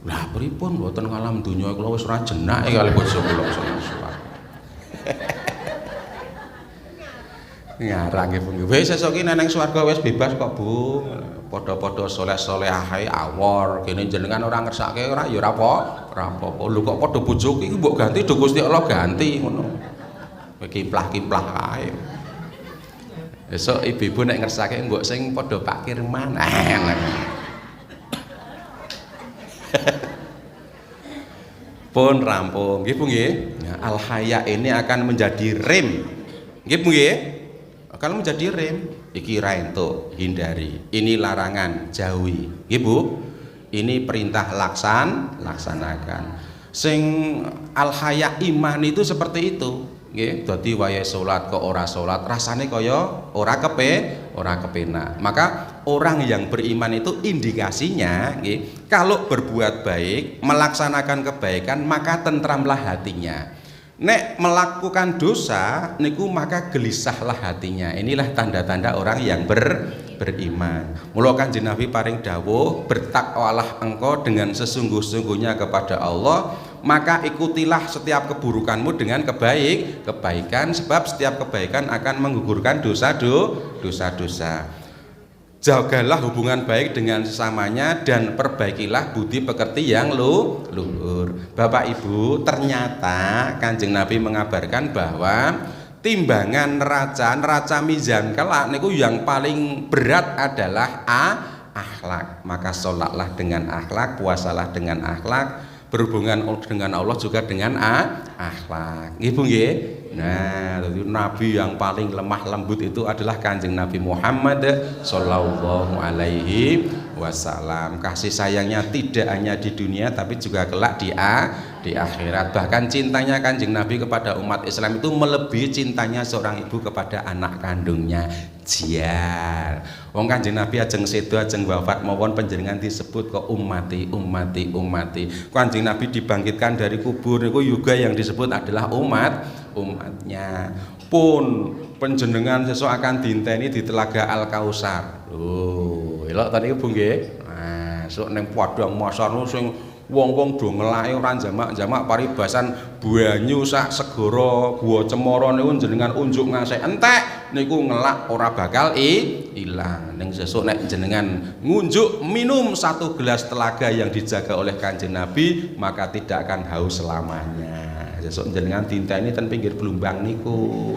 "Lah pripun mboten ngalam donya kula wis ora jenake kali bojo kula suwe-suwe." Ngarang nggih Bu. Wis sesuk ki neng swarga wis bebas kok Bu. Padha-padha saleh-salehah awor. Kene jenengan ora ngersake ora ya ora apa-apa. Lho kok padha bojoku iki mbok ganti do Gusti Allah ganti ngono. Kimplah-kimplah kae. Esuk ibu-ibu nek ngersake mbok sing padha Pak Kirman. Pun rampung nggih Bu nggih. Nah, al-haya ini akan menjadi rem. Nggih Bu nggih. Akan menjadi rem. Iki ra entuk, hindari. Ini larangan, jauhi. Nggih Bu. Ini perintah laksanakan. Sing al-haya iman itu seperti itu. Nggih, dadi wayahe salat kok ora salat, rasane kaya ora kepenak. Maka orang yang beriman itu indikasinya nggih, kalau berbuat baik, melaksanakan kebaikan, maka tentramlah hatinya. Nek melakukan dosa niku maka gelisahlah hatinya. Inilah tanda-tanda orang yang beriman. Mula Kanjeng Nabi paring dawuh, "Bertakwalah engkau dengan sesungguh-sungguhnya kepada Allah, maka ikutilah setiap keburukanmu dengan kebaikan, sebab setiap kebaikan akan menggugurkan dosa-dosa. Jagalah hubungan baik dengan sesamanya dan perbaikilah budi pekerti yang luhur." Bapak Ibu, ternyata Kanjeng Nabi mengabarkan bahwa timbangan neraca mizan kelak niku yang paling berat adalah akhlak. Maka sholatlah dengan akhlak, puasalah dengan akhlak, berhubungan dengan Allah juga dengan akhlak. Nggih Bu nggih. Nah, Nabi yang paling lemah lembut itu adalah Kanjeng Nabi Muhammad sallallahu alaihi wasallam. Kasih sayangnya tidak hanya di dunia tapi juga kelak di akhirat. Bahkan cintanya Kanjeng Nabi kepada umat Islam itu melebihi cintanya seorang ibu kepada anak kandungnya. Jiar. Wong Kanjeng Nabi ajeng sedo ajeng wafat mawon panjenengan disebut kok ummati. Kanjeng Nabi dibangkitkan dari kubur niku juga yang disebut adalah umatnya. Pun panjenengan sesuk akan dinteni di Telaga Al Kausar. Lho, elok tadi Bu nggih. Nah, sok ning padang masar sing wong-wong do ngelake ora jamak-jamak paribasan banyu sak segara Gua Cemara niku jenengan unjuk ngasih entek niku ngelak ora bakal ilang. Ning sesuk nek jenengan ngunjuk minum satu gelas telaga yang dijaga oleh Kanjeng Nabi, maka tidak akan haus selamanya. Sesuk jenengan dinteni ten pinggir Blumbang niku.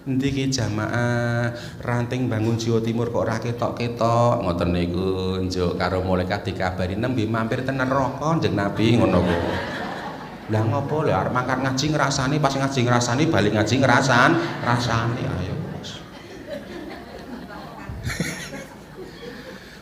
Endi ki jamaah ranting bangun Jawa Timur kok ora ketok-ketok ngoten niku njuk karo malaikat dikabari nembe mampir ten neraka Kanjeng Nabi ngono kok. Lah ngopo lho arep mangkat ngaji ngrasani pas ngaji ngrasani balik ngaji rasani ayo.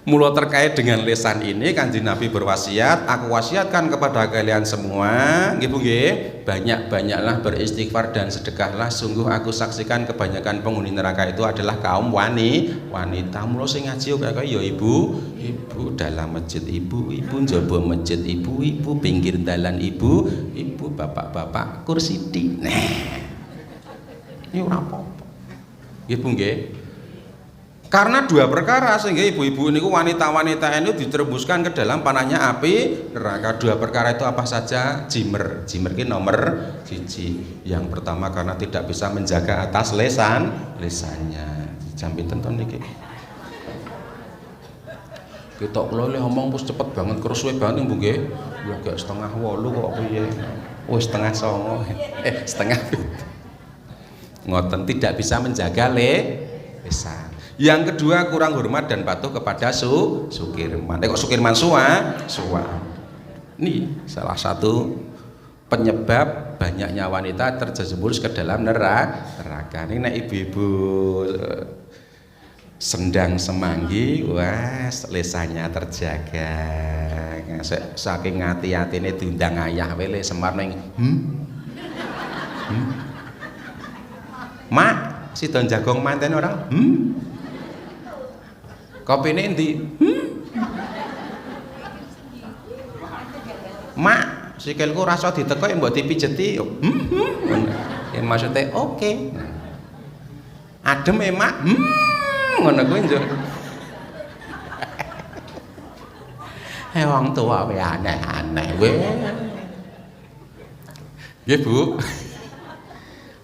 Mula terkait dengan lisan ini Kanjeng Nabi berwasiat, aku wasiatkan kepada kalian semua, nggih Bu nggih, banyak-banyaklah beristighfar dan sedekahlah, sungguh aku saksikan kebanyakan penghuni neraka itu adalah kaum wanita. Mula sing ngaji kaya ya ibu dalam masjid ibu njaba masjid ibu pinggir dalan ibu bapak-bapak kursi di. Nah. Ini ora apa-apa. Nggih Bu nggih. Karena dua perkara sehingga ibu-ibu ini wanita-wanita ini diterembuskan ke dalam panahnya api neraka. Dua perkara itu apa saja? Jimer ini nomor 1. Yang pertama karena tidak bisa menjaga atas lisannya. Jambi tenton niki. Kita kula ngomong wis cepet banget kerusuhe banget Bu nggih. Ya gak 7:30 kok piye. Wis 7:30. Ngoten tidak bisa menjaga lisan. Yang kedua kurang hormat dan patuh kepada Sukirman. Kok Sukirman suwa. Ini salah satu penyebab banyaknya wanita terjerumus ke dalam neraka. Ini nek ibu-ibu sendang semanggi, wah lisannya terjaga. Saking hati-hatine diundang ayah wele Semar ning Mak, si don jagong manten orang kopine endi? Mak, sikilku rasa diteko mbok dipijeti. Ya maksudnya oke. Adem Mak. Ngono kuwi njur. Wong tua wae aneh-aneh wae. Nggih Bu.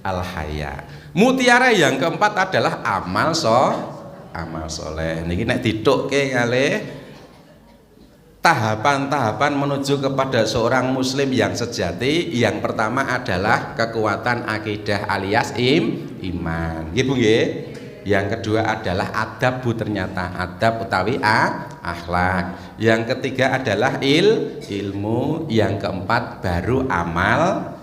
Al-haya. Mutiara yang keempat adalah amal soleh. Niki nek ditukke kalih tahapan-tahapan menuju kepada seorang muslim yang sejati. Yang pertama adalah kekuatan akidah alias iman. Nggih Bu nggih. Yang kedua adalah adab Bu, ternyata adab utawi akhlak. Yang ketiga adalah ilmu. Yang keempat baru amal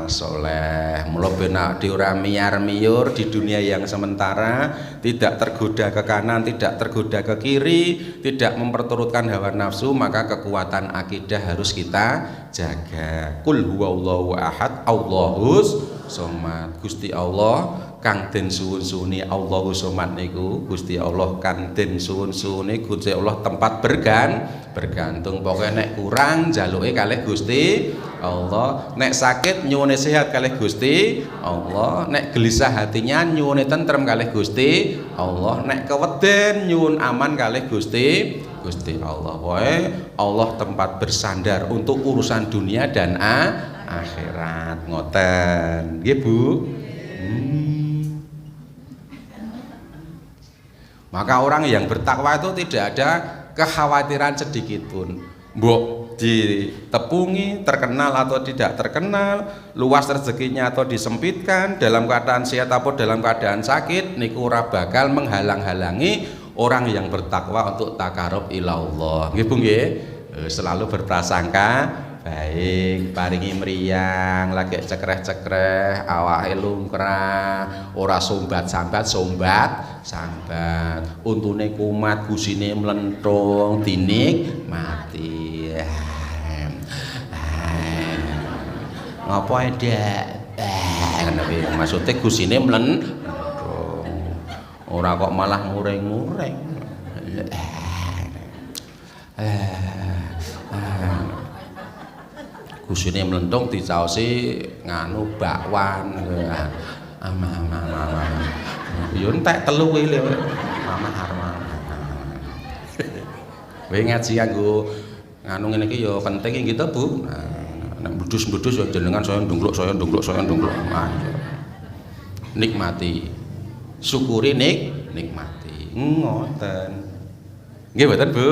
soleh. Mula benak diura miyar-miyur di dunia yang sementara, tidak tergoda ke kanan, tidak tergoda ke kiri, tidak memperturutkan hawa nafsu, maka kekuatan akidah harus kita jaga. Qul huwallahu ahad, Allahus somad. Gusti Allah kang den suwun-suwuni, Allahu somad niku Gusti Allah kang den suwun-suwuni, Gusti Allah tempat bergantung. Pokoknya nek kurang jaluke kalih Gusti Allah, nek sakit nyuwune sehat kalih Gusti Allah, nek gelisah hatinya nyuwune tentrem kalih Gusti Allah, nek keweden nyuwun aman kalih Gusti Allah. Wae Allah tempat bersandar untuk urusan dunia dan akhirat. Ngoten nggih Bu. Maka orang yang bertakwa itu tidak ada kekhawatiran sedikit pun. Mbok ditepungi, terkenal atau tidak terkenal, luas rezekinya atau disempitkan, dalam keadaan sehat atau dalam keadaan sakit, niku ora bakal menghalang-halangi orang yang bertakwa untuk takarub ilallah. Nggih Bu nggih. Selalu berprasangka baik, paringi mriyang, lagi cekreh-cekreh, awake lumrah, ora sombat, untune kumat, gusine mlenthung, dinikmati. Ngapa ndak? Ngono kuwi maksude gusine mlenthung. Ora kok malah muring-muring. Gusine mlenthung dicaosi nganu bakwan. Yo entek telu kuwi lho. Kowe ngaji nganggo nganu ngene iki ya penting iki to Bu. Nek mbudus-mbudus ya jenengan saya ndungkluk. Nikmati. Syukuri nikmati. Ngoten. Nggih mboten Bu?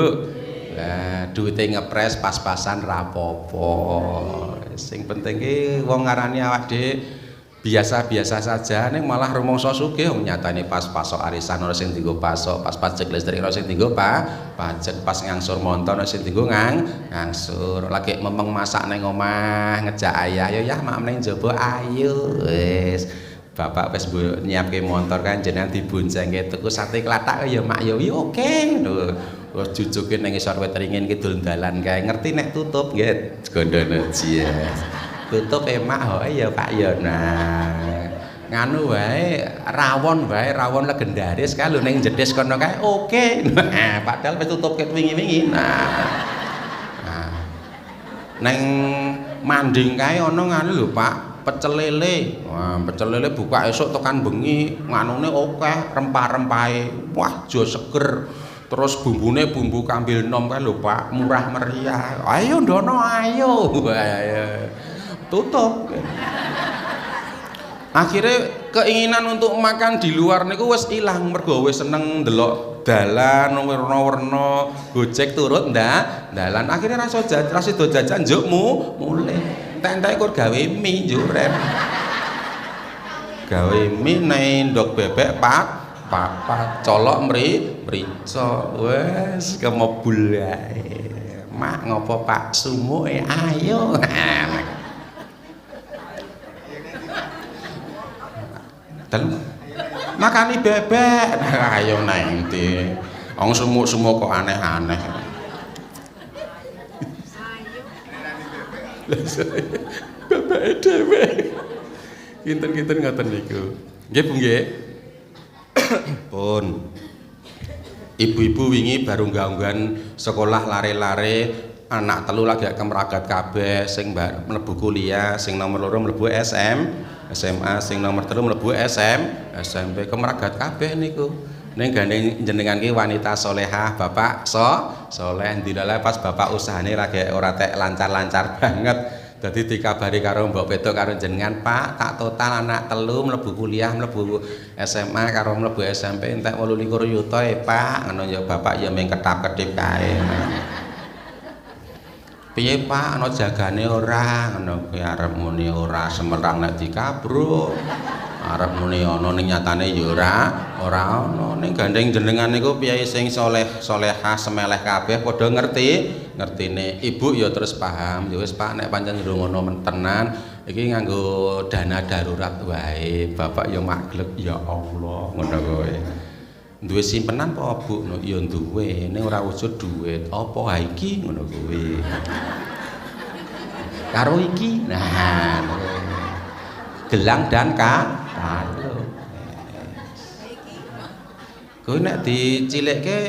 Lah duwite ngepres pas-pasan rapopo. Sing penting ki wong ngarani awak dhewe biasa-biasa saja ning malah rumangsa sugih wong nyatane pas pasok arisan ora sing dienggo pasok, pas pajak listrik ora sing dienggo pajak, pas ngangsur montor ora sing dienggo ngangsur. Lagi memeng masak ning omah ngejak ayah, "Yo ya mak ning njaba ayo." Wis bapak wis nyiapke montor kan jenengan diboncengke tuku sate klathak ya mak yo oke. Wes jujuke ning isor wit ringin kidul dalan kae. Ngerti nek tutup nggih. Gondono jies. Tutup emak hoke ya Pak ya. Nah. Nganu wae rawon legendaris kae lho ning jedhes kono kae oke. Nah, padahal wis tutup ket wingi-wingi. Nah. Neng Manding kae ana nganu lho Pak, pecel lele. Wah, pecel lele buka esuk tekan bengi, nganune akeh rempah-rempahe. Wah, jo seger. Terus bumbune bumbu kambil nom kae lho Pak, murah meriah. Ayo ndono ayo. Tutup. Akhirnya keinginan untuk makan di luar niku wis ilang mergo wis seneng ndelok dalan werna-werna Gojek turut dalan akhirnya rasa do jajan njukmu mulai entek-entek kur gawe mie njurep gawe mie nang ndok bebek pak colok mrica wes kemobul ae mak ngopo Pak sumu ayo makani bebek ayo nanti wong sumuk kok aneh-aneh bebek dhewe kinten-kinten ngoten niku nggih Bu nggih pun ibu-ibu wingi baru gangguan sekolah lare-lare anak telu lagi kemeragat kabeh sing mlebu kuliah sing nomor 2 mlebu SMA sing nomor 3 mlebu SMP kemeragat kabeh niku ning gandeng jenengan ki wanita solehah bapak soleh ndilale pas bapak usahane lagi ora tek lancar-lancar banget dadi dikabari karo mbok petuk karo jenengan Pak tak total anak telu mlebu kuliah mlebu SMA karo mlebu SMP entek 28 yuta Pak ngono ya bapak ya mung ketap-ketip kae piye Pak ana jagane ora ngono kuwi arep muni ora semerang nek dikabruk arep muni ana ning nyatane ya ora ana ning gandeng jenengan niku piyai sing solehah semeleh kabeh padha ngertine ibu ya terus paham ya wis Pak nek pancen ngono mentenan iki nganggo dana darurat wae bapak ya maglek ya Allah ngono kowe duwe simpenan apa Bu ya duwe ning ora wujud duit apa ha iki ngono kuwi karo iki nah gelang dan kalung kowe nek dicilikke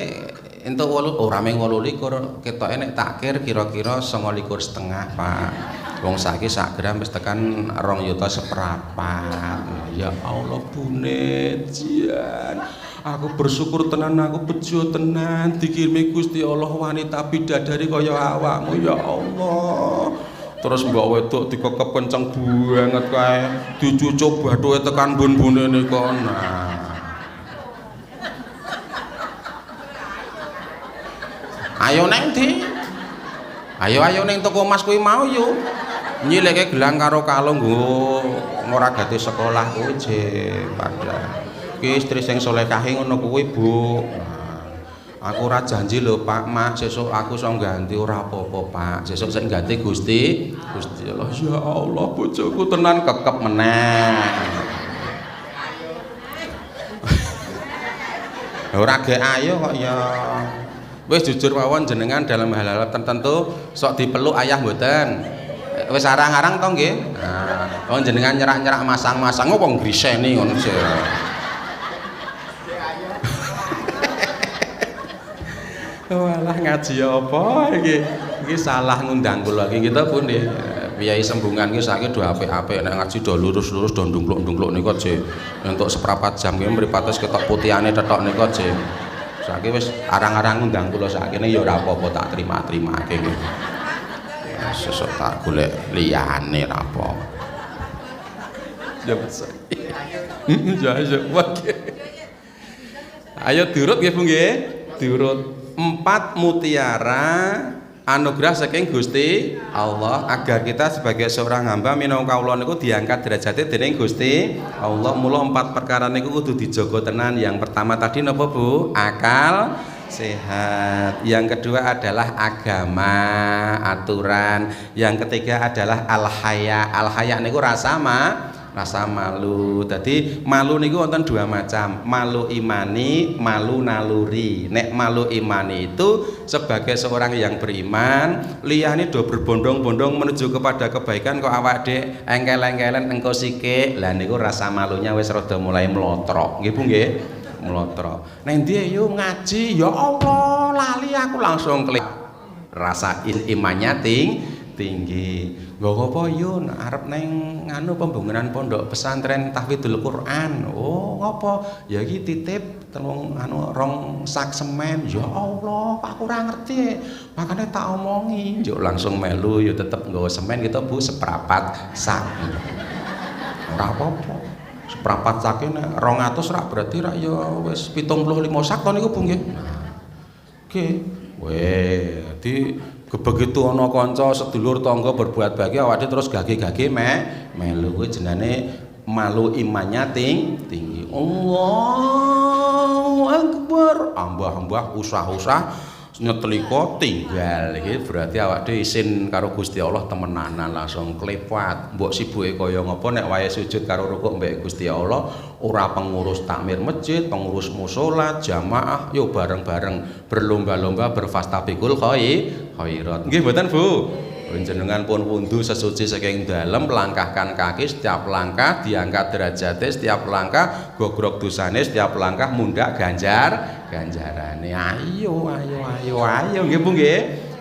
entuk 8 ora mung 28 ketoke nek takir kira-kira 29,5 Pak wong saiki sak gram wis tekan 2 yuta seprapat ya Allah Bune jian aku bersyukur tenan aku bejo tenan dikirimi Gusti Allah wanita bidadari kaya awakmu ya Allah terus mbak wedok dikekep kenceng banget kae dicucuk bathuke tekan bun-bune nika nah ayo neng di ayo neng toko Mas kuwi mau yo nyileke gelang karo kalung nggo ngoragati sekolah kuwi je padha ki istri sing solekahe ngono kuwi Bu aku ora janji lho Pak Mak sesuk aku iso ganti ora apa-apa Pak sesuk sing ganti Gusti Allah ya Allah bojoku tenan kekep meneh ora ge ayo kok ya wis jujur mawon jenengan dalam hal-hal tertentu sok dipeluk ayah mboten wis arang-arang to nggih nah jenengan nyerak-nyerak masang-masang wong griseni ngono sih walah ngaji apa iki salah ngundang kula iki kita pun nggih piyai sembungan ki saiki do apik-apik nek ngaji do lurus-lurus do ndungkluk-ndungkluk nika je entuk seprapat jam ki mripates ketok putihane tetok nika je saiki wis arang-arang ngundang kula sakene ya ora apa-apa tak terima-terimake nggih sesuk tak golek liyane ra apa ya wis ya ayo diurut nggih Bu nggih diurut 4 mutiara anugerah saking Gusti Allah agar kita sebagai seorang hamba minangka kawula niku diangkat derajate dening Gusti Allah mula 4 perkara niku kudu dijaga tenan yang pertama tadi napa Bu akal sehat yang kedua adalah agama aturan yang ketiga adalah al haya niku rasa rasa malu. Dadi malu niku wonten dua macam, malu imani, malu naluri. Nek malu imani itu sebagai seorang yang beriman, liyane do berbondong-bondong menuju kepada kebaikan kok awak dek engkel-engkelen engko sithik. Lah niku rasa malunya wis rada mulai melotrok. Nggih Bu nggih? Melotrok. Nek ndi yo ngaji, ya Allah, lali aku langsung klik. Rasa imannya tinggi. Nggo apa yo arep neng nganu pembangunan pondok pesantren tahfidzul Quran. Oh, ngopo? Ya iki titip telung anu rong sak semen. Ya Allah, aku ora ngerti. Makanya tak omongi, yo langsung melu yo tetep nggawa semen gitu Bu, seprapat sak. Ora apa-apa. Seprapat sak nek 200 rak berarti rak ya wis 75 sak to niku Bu nggih. Oke. Weh, dadi begitu ana kanca sedulur tangga berbuat baik awake terus gage-gage melu kuwi jenenge malu imannya tinggi. Allahu Akbar. Ambah-ambah usah-usah nyetelika tinggal iki berarti awake dhewe isin karo Gusti Allah temenanan langsung klepat. Mbok sibuke kaya ngapa nek wae sujud karo rukuk mbek Gusti Allah ora pengurus takmir masjid, pengurus musholat, jamaah yo bareng-bareng berlomba-lomba berfastabiqul khairat. Nggih mboten Bu? Panjenengan pun wundu sesuci saking dalem, melangkahkan kaki, setiap langkah diangkat derajate, setiap langkah gogrok dosane, setiap langkah mundak ganjarane. Ayo nggih Bu nggih.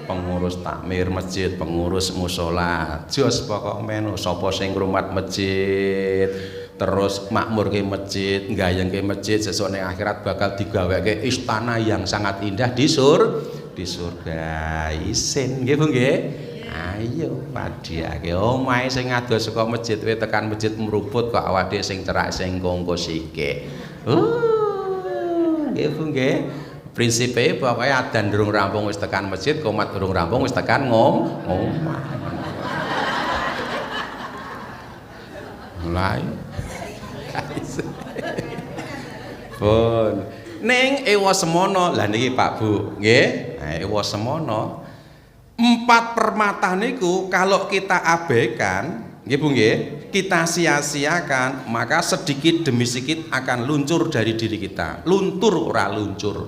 Pengurus takmir masjid, pengurus mushola, jos pokok menu sapa sing ngrumat masjid, terus makmurke masjid, nggayengke masjid sesuk ning akhirat bakal digaweke istana yang sangat indah di surga. Isin nggih Bu nggih. Ayo padhiake omahe sing adoh saka masjid kowe tekan masjid meruput kok awak dhewe sing cerak sing kongko sithik. Nggih Bu nggih. Prinsipe pokoke adzan durung rampung wis tekan masjid, qomat durung rampung wis tekan ngomah. Mulai. Pun ning ewasemono lah niki Pak Bu, nggih. Nah, ewasemono 4 permata niku kalau kita abaikan, nggih Bu nggih, kita sia-siakan, maka sedikit demi sedikit akan luncur dari diri kita. Luntur ora luntur.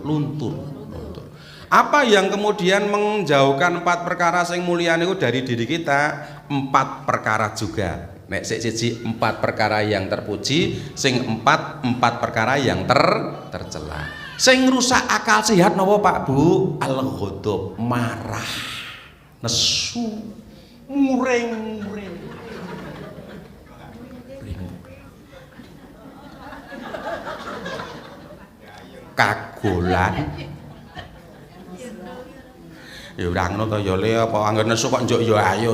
Apa yang kemudian menjauhkan 4 perkara sing mulia niku dari diri kita? 4 perkara juga. Nek siji 4 perkara yang terpuji, sing 4 perkara yang tercela. Sing rusak akal sehat napa Pak Bu? Al-ghadab, marah. Nesu, muring, kagolan. Ya ora ngono to ya le apa angger nesu kok njuk ya ayo.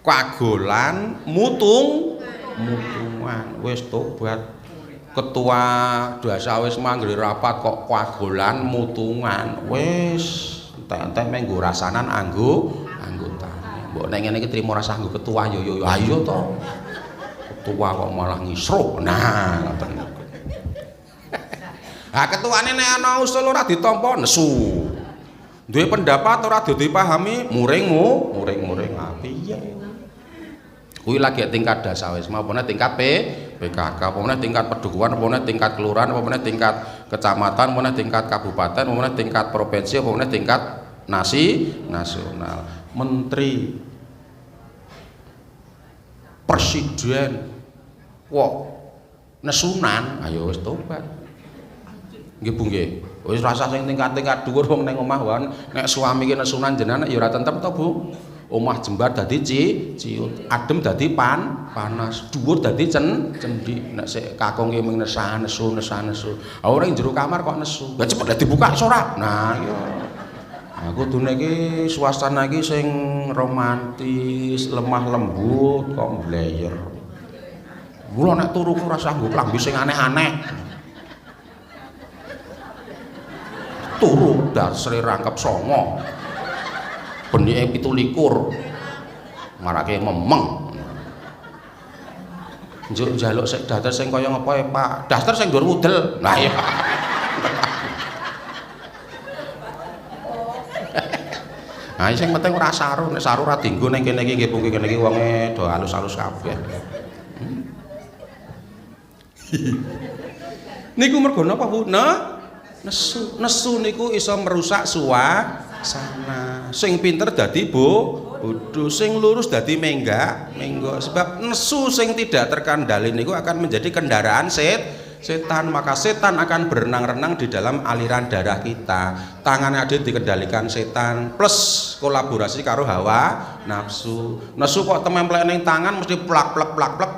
Kagolan, mutungan wis tobat. Ketua dasa wis manggil rapat kok kagolan mutungan wis entek menggo rasanan anggotane. Mbok nek ngene iki trimo rasa nggo ketua yo ayo to. Ketua kok malah ngisruk. Nah, ngoten. Ha ketuane nek ana usul ora ditampa nesu. Duwe pendapat ora dipahami muring piye. Kuwi lagi tingkat dasa wis maupun tingkat PKK, apa tingkat pedukuhan, apa tingkat kelurahan, apa tingkat kecamatan, apa tingkat kabupaten, apa tingkat provinsi, apa tingkat nasional. Menteri, presiden, kok nesunan, ayo wis tobat. Nggih Bu nggih. Wis rasa sing tingkat-tingkat dhuwur wong ning omah wae nek suami ki nesunan jenengan ya ora tentrem to Bu. Omah jembar dadi ciut, adem dadi panas, dhuwur dadi cendi. Nek sik kakung ki mung nesu. Ah ora ing jero kamar kok nesu. Lah cepet lah dibuka sorak. Nah iya. Aku kudune iki suasana iki sing romantis, lemah lembut kok mbleyer. Mula nek turu ku ora sanggup klambi sing aneh-aneh. Turu dasre rangkep 9. Benike 17 marake memeng. Njuk njaluk sik daster sing kaya ngapa ya Pak? Daster sing ndur wudel. Lah iya. Ha sing penting ora saru, nek saru ora dienggo ning kene iki nggih pungki kene iki wonge do halus-halus kabeh. Niku mergo napa Bu? Nesu niku iso merusak suasana. Sing pinter dadi bodoh, sing lurus dadi menggo. Sebab nesu sing tidak terkendali niku akan menjadi kendaraan setan. Maka setan akan berenang-renang di dalam aliran darah kita. Tangannya ada dikendalikan setan plus kolaborasi karo hawa nafsu. Nesu kok tememplek ning tangan mesti plak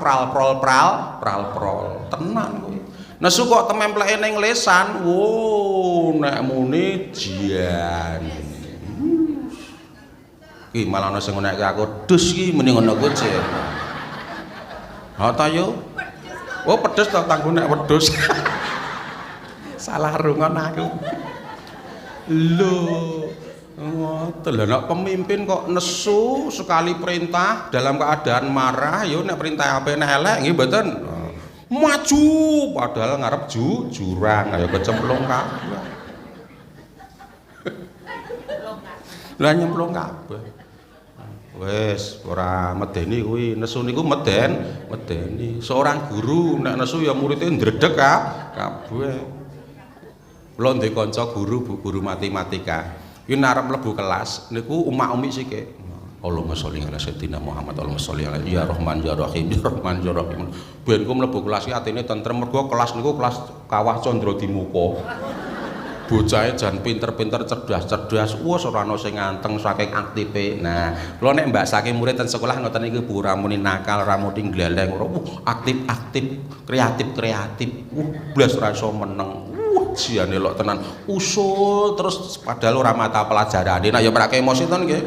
pral prol tenan kuwi. Nesu kok temempleke ning lesan, wo nek muni jian. Ki malah ana sing ngonekke aku dus ki muni ngono kuwi sih. Ha ta yo. Oh pedes to tangku nek wedhus. Salah rungon aku. Lho, ngoten lho nek pemimpin kok nesu sekali perintah dalam keadaan marah yo nek perintah apik nek elek nggih mboten. Maju padahal ngarep jurang ayo kecemplung kabeh. Lah nyemplung kabeh. Wes ora medeni kuwi nesu niku medeni. Seorang guru nek nesu ya muridé ndredeg kabeh. Kula ndek kanca guru matematika. Ki arep mlebu kelas niku umak-umik sithik. Allahumma sholli ala sayyidina Muhammad Allahumma sholli ala ya Rahman ya Rahim ya Rahman ya Rahim. Ben ku mlebu kelas iki atine tentrem mergo kelas niku kelas Kawah Candra di muka. Bocahe jan pinter-pinter cerdas-cerdas wis ora ana sing nganteng saking aktife. Nah, kula nek mbasake murid ten sekolah ngoten iki Bu ora muni nakal, ora muni gleleng, ora aktif-aktif, kreatif. Blas ora iso meneng. Jiane lok tenan. Usul terus padahal ora mata pelajarane. Nek ya prake emosi to nggih.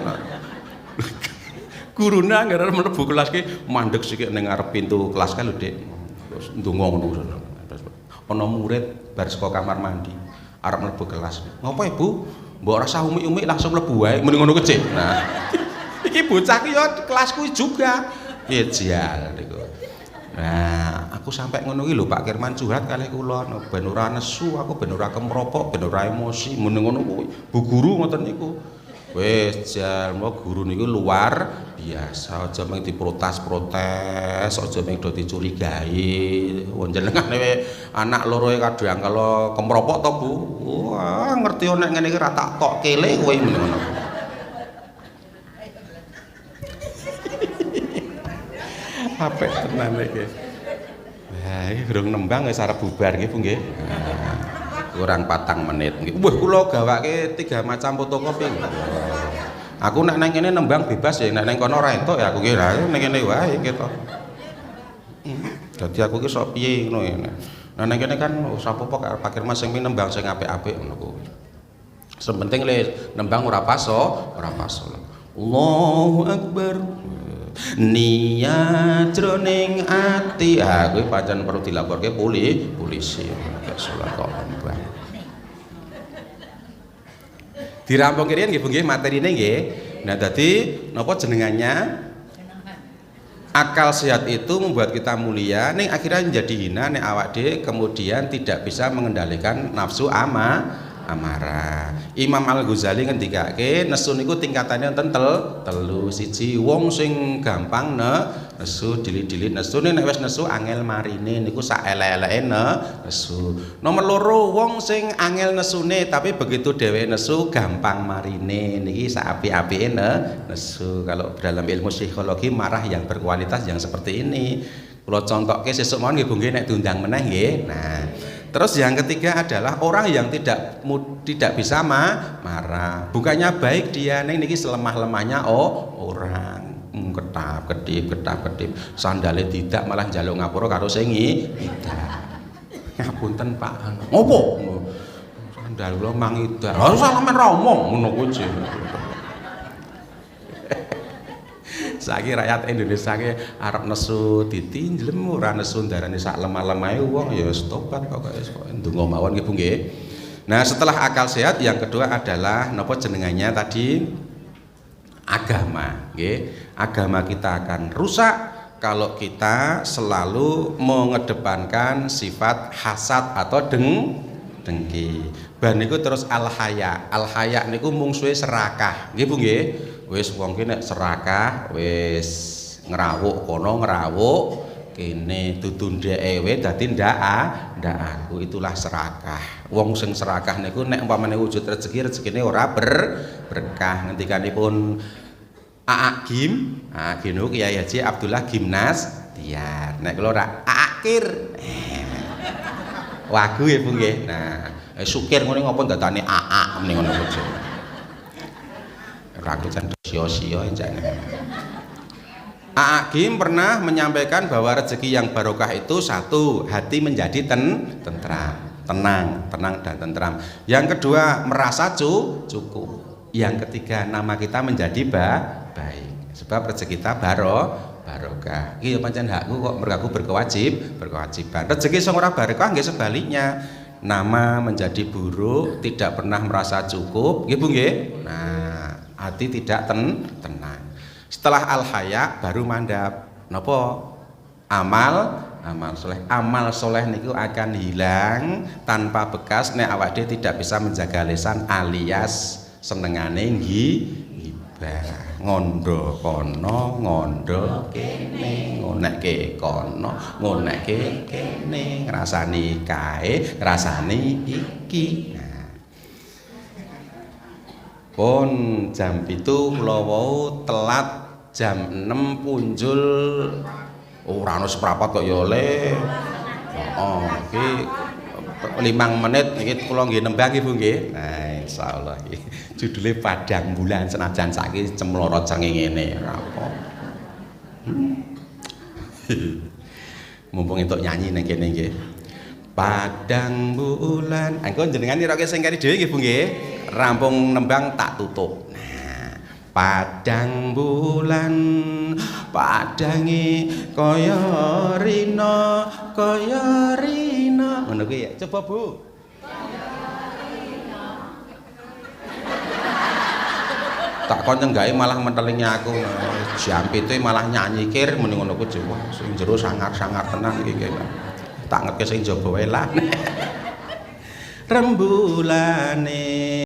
Gurune anggere mlebu kelas ki mandeg sithik ning ngarep pintu kelas kan lho Dik. Terus ndonga ngono. Ana murid bar saka kamar mandi. Arep mlebu kelas. Ngopo Ibu? Mbok ora usah umik-umik langsung mlebu wae. Muni ngono kecik. Nah, iki bocah ki ya kelasku juga. Piye jal niku. Nah, aku sampai ngono iki lho Pak Kirman curhat kalih kula ben ora nesu, aku ben ora kemropok, ben ora emosi. Muni ngono kuwi. Bu guru ngoten niku. Wes jal mau guru niku luar biasa aja mung diprotes aja mung do dicurigai jenengane anak loro e kadang kalau kemropok to Bu wah ngerti nek ngene iki ra tak tok kele kowe ngono apik tenan iki nah iki durung nembang wis arep bubar nggih Bu nggih kurang 4 menit nggih. Wah kula gawake 3 macam fotokopi. Aku nek nang kene nembang bebas ya, nek nang kono ora entuk ya aku kira nek kene wae gitu. Dadi aku ki sok piye ngono ya. Nah nang kene kan sapa Pak Kirman sing nembang sing apik-apik ngono kuwi. Sepenting le nembang ora paso. Allahu Akbar. Niat jroning ati. Ah kuwi pancen perlu dilaporke polisi. Kayak salat nembang. Dirampung kirian nggih Bu nggih materine nggih. Nah dadi napa jenengannya? Akal sehat itu membuat kita mulia, ning akhirnya menjadi hina nek awak dhewe kemudian tidak bisa mengendalikan nafsu amarah. Imam Al-Ghazali ngendikake nesu niku tingkatane wonten telu. Siji wong sing gampang nesu dilit-dilit nesu nek wis nesu angel marine niku sak elek-eleke nesu. Nomor loro wong sing angel nesune tapi begitu dhewe nesu gampang marine niki sak apik-apike nesu. Kalau dalam ilmu psikologi marah yang berkualitas yang seperti ini. Kula contohke sesuk mawon nggih Bu nggih nek diundang meneh nggih. Nah, terus yang ketiga adalah orang yang tidak bisa marah. Bukannya baik dia niki selemah-lemahnya orang. Ketap-ketip. Sandale tidak malah njaluk ngapura karo sing tidak. Ngapunten Pak. Ngopo? Sandal kula mang idak. Ora usah sampean ra omong ngono kuwi. Saiki rakyat Indonesia ki arep nesu ditinjlem ora nesu ndarani sak lemah-lemahe wong ya wis tobat kok ndonga mawon nggih Bu nggih. Nah, setelah akal sehat yang kedua adalah napa jenengannya tadi agama nggih. Agama kita akan rusak kalau kita selalu mengedepankan sifat hasad atau dengki. Bar niku terus al haya. Al haya niku mungsuhe serakah. Nggih Bu nggih. Wis wong ki nek serakah wis ngrawuk kono ngrawuk kene dudu ndekewe dadi ndak aku, itulah serakah. Wong sing serakah niku nek umpamane wujud rezekine ora berkah. Ngendikanipun Gim niku Kiai Haji Abdullah Gimnastiar. Nek kula ora akhir wagu ya Bu nggih. Nah, sukir ngene ngopo dadane mending ngono aja. Ora kecan sia-sia jane. Gim pernah menyampaikan bahwa rezeki yang barokah itu satu, hati menjadi tentram, tenang dan tentram. Yang kedua, merasa cukup. Yang ketiga, nama kita menjadi baik. Sebab rezeki kita barokah. Iki ya pancen hakku kok mergaku berkewajiban. Rezeki sing ora barokah nggih sebaliknya. Nama menjadi buruk, tidak pernah merasa cukup, nggih Bu nggih. Nah, hati tidak tenang. Setelah al-haya baru mandap. Napa? Amal soleh. Amal soleh niku akan hilang tanpa bekas nek awak dhewe tidak bisa menjaga lisan alias senengane ngibah. Ngondo kono, ngondo kene, ngonekke kono, ngonekke kene, ngrasani kae, ngrasani iki. Pun jam 7 kula wau telat jam 6 punjul ora ono seprapat kok ya le. Iki 5 menit iki kula nggih nembang nggih Bu nggih. Nah, insyaallah iki judule Padang Bulan senajan saiki cemloro cengeng ngene ora apa. Mumpung entuk nyanyi ning kene nggih. Padang bulan. Engko jenengan niroke sing kari dhewe nggih Bu nggih. Rampung nembang tak tutup. Nah, padang bulan padangi kaya rina ngono kuwi ya coba Bu tak kon nyenggae malah mentelingi aku jam 7 malah nyanyi kir muni ngono kuwi wah sing jero sangar-sangar tenan iki tak ngerke sing jaba wae lah rembulane